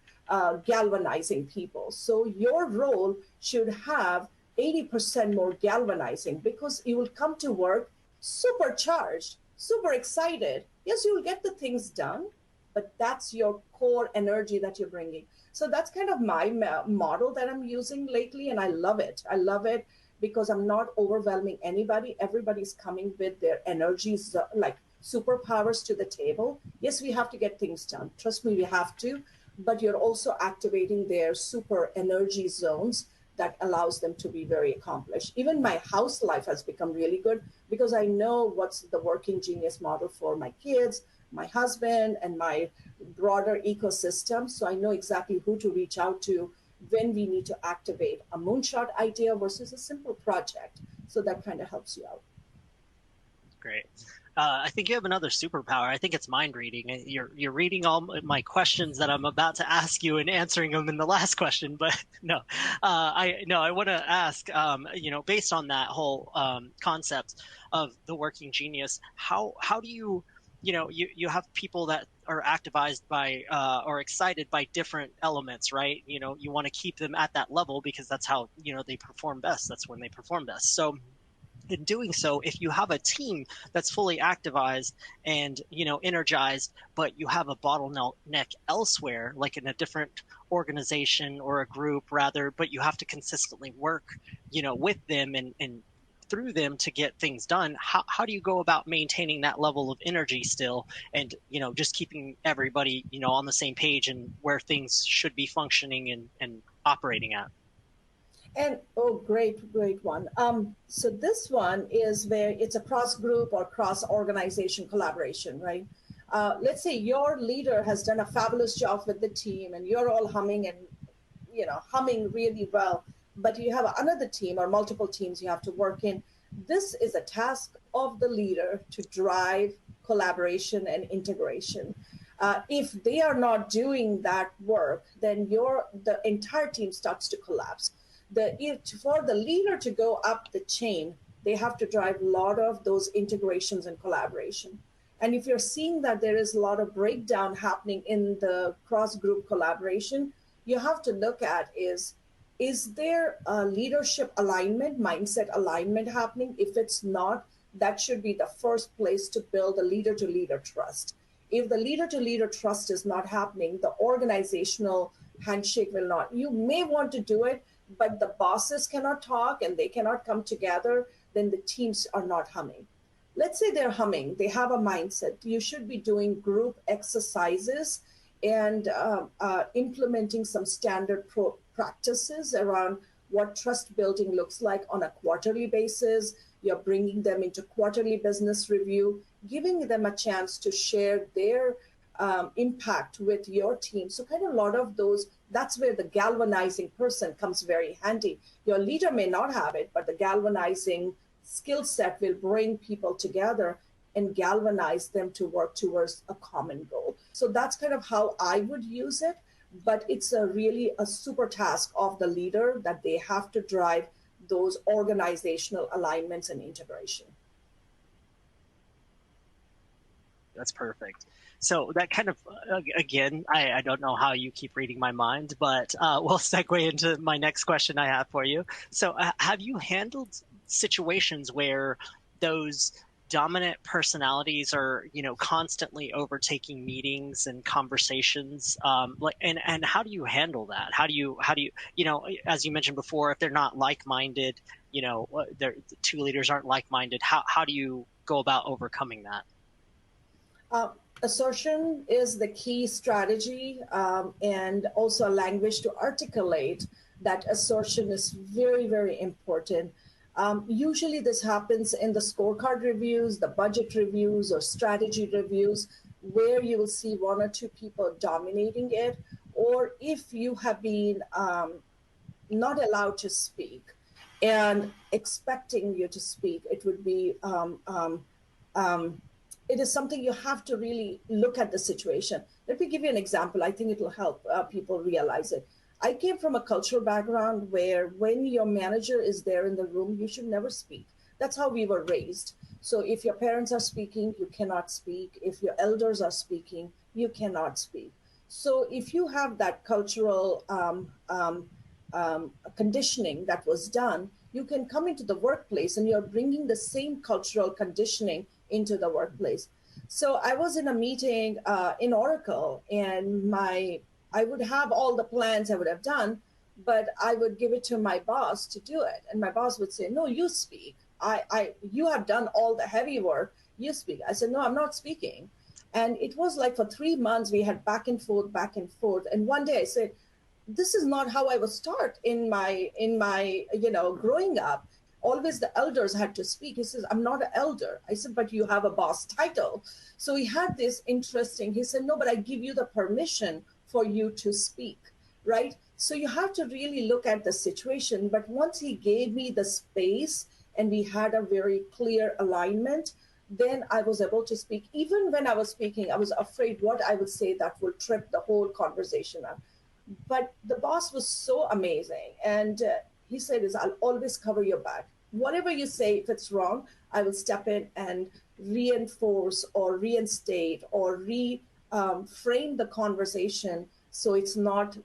galvanizing people. So your role should have 80% more galvanizing, because you will come to work supercharged, super excited. Yes, you will get the things done, but that's your core energy that you're bringing. So that's kind of my model that I'm using lately, and I love it. I love it because I'm not overwhelming anybody. Everybody's coming with their energies, like superpowers to the table. Yes, we have to get things done. Trust me, we have to, but you're also activating their super energy zones that allows them to be very accomplished. Even my house life has become really good because I know what's the working genius model for my kids, my husband, and my broader ecosystem. So I know exactly who to reach out to when we need to activate a moonshot idea versus a simple project. So that kind of helps you out. Great. I think you have another superpower. I think it's mind reading. You're reading all my questions that I'm about to ask you and answering them in the last question. But no, I want to ask, based on that whole concept of the working genius, how do you, you have people that are activized by or excited by different elements, right? You want to keep them at that level because that's how they perform best. That's when they perform best. So in doing so, if you have a team that's fully activized and energized, but you have a bottleneck elsewhere, like in a different organization or a group rather, but you have to consistently work with them and through them to get things done, how do you go about maintaining that level of energy still and just keeping everybody on the same page and where things should be functioning and operating at? And great one. So this one is where it's a cross group or cross organization collaboration, right? Let's say your leader has done a fabulous job with the team and you're all humming and humming really well, but you have another team or multiple teams you have to work in. This is a task of the leader to drive collaboration and integration. If they are not doing that work, then the entire team starts to collapse. For the leader to go up the chain, they have to drive a lot of those integrations and collaboration. And if you're seeing that there is a lot of breakdown happening in the cross-group collaboration, you have to look at is there a leadership alignment, mindset alignment happening? If it's not, that should be the first place to build a leader-to-leader trust. If the leader-to-leader trust is not happening, the organizational handshake will not. You may want to do it, but the bosses cannot talk and they cannot come together, then the teams are not humming. Let's say they're humming, they have a mindset. You should be doing group exercises and implementing some standard practices around what trust building looks like on a quarterly basis. You're bringing them into quarterly business review, giving them a chance to share their impact with your team. So kind of a lot of those, that's where the galvanizing person comes very handy. Your leader may not have it, but the galvanizing skill set will bring people together and galvanize them to work towards a common goal. So that's kind of how I would use it. But it's really a super task of the leader that they have to drive those organizational alignments and integration. That's perfect. So that kind of, again, I don't know how you keep reading my mind, but we'll segue into my next question I have for you. So have you handled situations where those dominant personalities are, constantly overtaking meetings and conversations? And how do you handle that? How do you, as you mentioned before, if they're not like-minded, the two leaders aren't like-minded, how do you go about overcoming that? Assertion is the key strategy, and also a language to articulate that assertion is very, very important. Usually this happens in the scorecard reviews, the budget reviews, or strategy reviews, where you will see one or two people dominating it, or if you have been not allowed to speak and expecting you to speak, it would be it is something you have to really look at the situation. Let me give you an example. I think it will help people realize it. I came from a cultural background where when your manager is there in the room, you should never speak. That's how we were raised. So if your parents are speaking, you cannot speak. If your elders are speaking, you cannot speak. So if you have that cultural conditioning that was done, you can come into the workplace and you're bringing the same cultural conditioning into the workplace. So I was in a meeting in Oracle, and I would have all the plans I would have done, but I would give it to my boss to do it. And my boss would say, no, you speak. You have done all the heavy work. You speak. I said, no, I'm not speaking. And it was like for 3 months, we had back and forth, back and forth. And one day I said, this is not how I was taught in my growing up. Always the elders had to speak. He says, I'm not an elder. I said, but you have a boss title. So he had this interesting, he said, no, but I give you the permission for you to speak, right? So you have to really look at the situation. But once he gave me the space and we had a very clear alignment, then I was able to speak. Even when I was speaking, I was afraid what I would say that would trip the whole conversation up. But the boss was so amazing. And he said, I'll always cover your back. Whatever you say, if it's wrong, I will step in and reinforce or reinstate or frame the conversation so it's not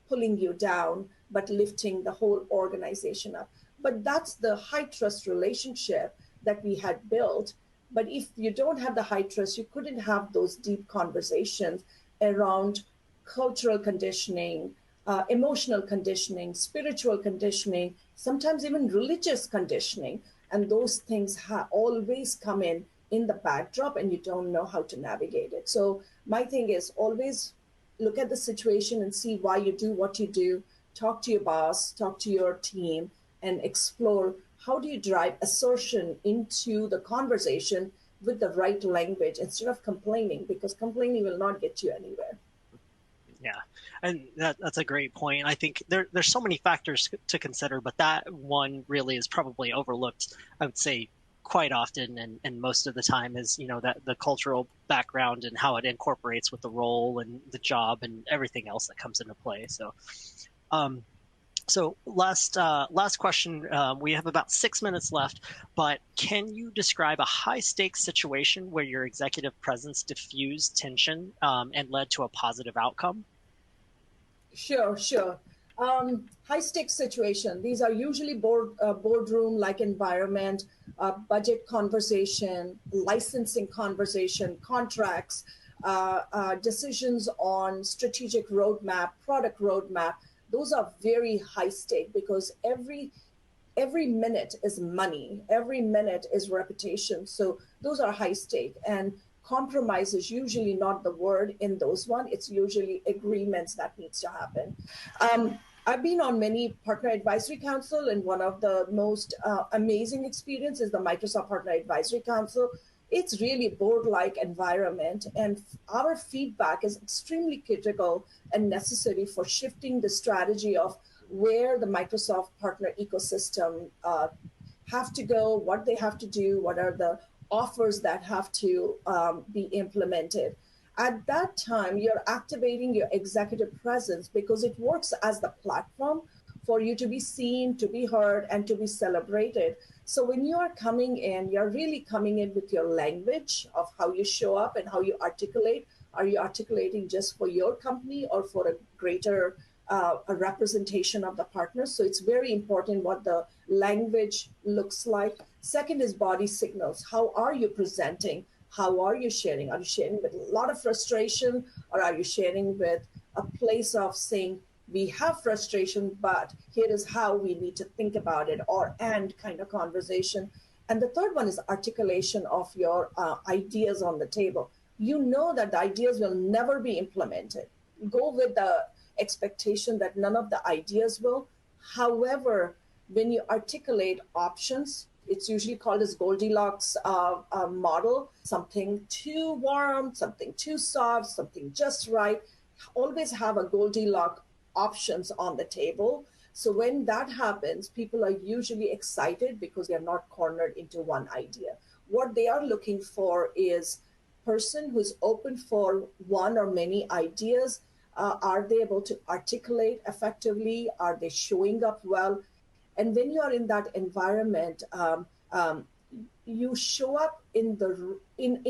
pulling you down, but lifting the whole organization up. But that's the high trust relationship that we had built. But if you don't have the high trust, you couldn't have those deep conversations around cultural conditioning, emotional conditioning, spiritual conditioning, sometimes even religious conditioning. And those things always come in the backdrop, and you don't know how to navigate it. So my thing is always look at the situation and see why you do what you do. Talk to your boss, talk to your team, and explore how do you drive assertion into the conversation with the right language instead of complaining, because complaining will not get you anywhere. Yeah, and that's a great point. I think there's so many factors to consider, but that one really is probably overlooked, I would say, quite often, and most of the time is, that the cultural background and how it incorporates with the role and the job and everything else that comes into play. So, last question. We have about 6 minutes left, but can you describe a high stakes situation where your executive presence diffused tension and led to a positive outcome? Sure. High stakes situation. These are usually boardroom like environment, budget conversation, licensing conversation, contracts, decisions on strategic roadmap, product roadmap. Those are very high stake because every minute is money. Every minute is reputation. So those are high stake. And compromise is usually not the word in those one. It's usually agreements that needs to happen. I've been on many partner advisory council, and one of the most amazing experience is the Microsoft Partner Advisory Council. It's really board-like environment, and our feedback is extremely critical and necessary for shifting the strategy of where the Microsoft partner ecosystem have to go, what they have to do, what are the offers that have to be implemented. At that time, you're activating your executive presence because it works as the platform for you to be seen, to be heard, and to be celebrated. So when you are coming in, you're really coming in with your language of how you show up and how you articulate. Are you articulating just for your company or for a greater a representation of the partners? So it's very important what the language looks like. Second is body signals. How are you presenting? How are you sharing? Are you sharing with a lot of frustration, or are you sharing with a place of saying, we have frustration, but here is how we need to think about it, or and kind of conversation. And the third one is articulation of your ideas on the table. You know that the ideas will never be implemented. Go with the expectation that none of the ideas will. However, when you articulate options, it's usually called as Goldilocks model, something too warm, something too soft, something just right. Always have a Goldilocks options on the table. So when that happens, people are usually excited because they're not cornered into one idea. What they are looking for is a person who's open for one or many ideas. Are they able to articulate effectively? Are they showing up well? And when you are in that environment, you show up in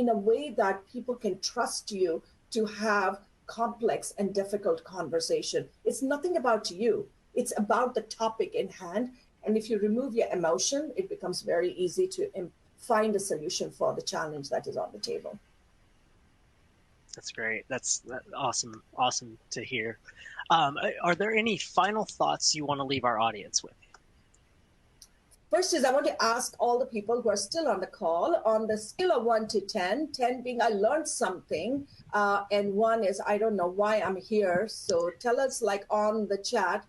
a way that people can trust you to have complex and difficult conversation. It's nothing about you. It's about the topic in hand. And if you remove your emotion, it becomes very easy to find a solution for the challenge that is on the table. That's great. That's awesome. Awesome to hear. Are there any final thoughts you want to leave our audience with? First is I want to ask all the people who are still on the call, on the scale of 1 to 10, 10 being I learned something, and 1 is I don't know why I'm here. So tell us, like, on the chat,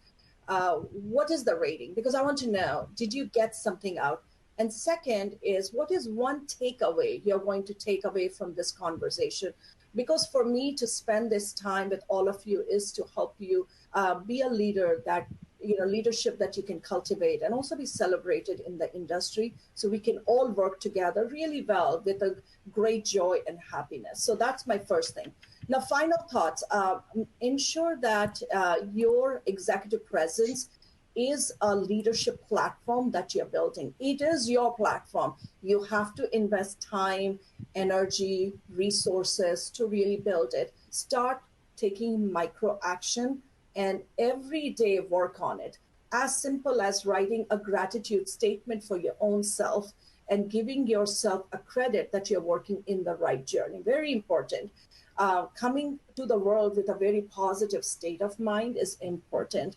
what is the rating? Because I want to know, did you get something out? And second is, what is one takeaway you're going to take away from this conversation? Because for me to spend this time with all of you is to help you be a leader that, leadership that you can cultivate and also be celebrated in the industry, so we can all work together really well with a great joy and happiness. So that's my first thing. Now, final thoughts. Ensure that your executive presence is a leadership platform that you're building. It is your platform. You have to invest time, energy, resources to really build it. Start taking micro action and every day work on it. As simple as writing a gratitude statement for your own self and giving yourself a credit that you're working in the right journey. Very important. Coming to the world with a very positive state of mind is important.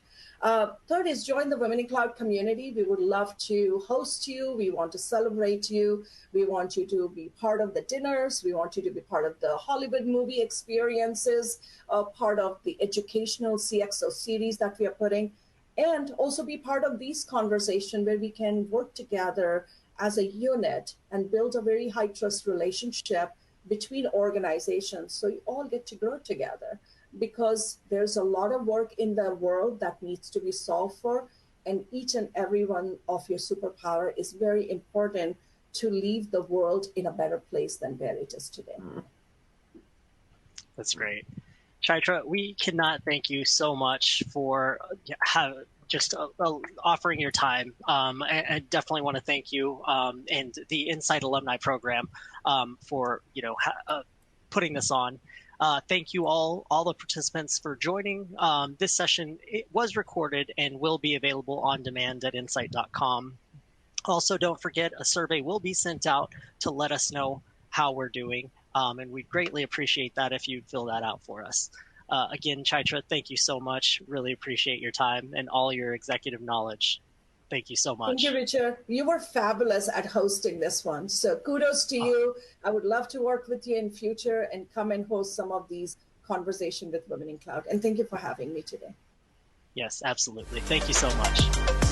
Third is join the Women in Cloud community. We would love to host you. We want to celebrate you. We want you to be part of the dinners. We want you to be part of the Hollywood movie experiences, part of the educational CXO series that we are putting, and also be part of these conversations where we can work together as a unit and build a very high trust relationship between organizations, so you all get to grow together, because there's a lot of work in the world that needs to be solved for, and each and every one of your superpower is very important to leave the world in a better place than where it is today. That's great. Chaitra, we cannot thank you so much for just offering your time. I definitely want to thank you and the Insight Alumni Program for putting this on. Thank you all the participants for joining. This session, it was recorded and will be available on demand at insight.com. Also, don't forget, a survey will be sent out to let us know how we're doing. And we'd greatly appreciate that if you'd fill that out for us. Again, Chaitra, thank you so much. Really appreciate your time and all your executive knowledge. Thank you so much. Thank you, Richard. You were fabulous at hosting this one. So kudos to you. I would love to work with you in future and come and host some of these conversations with Women in Cloud. And thank you for having me today. Yes, absolutely. Thank you so much.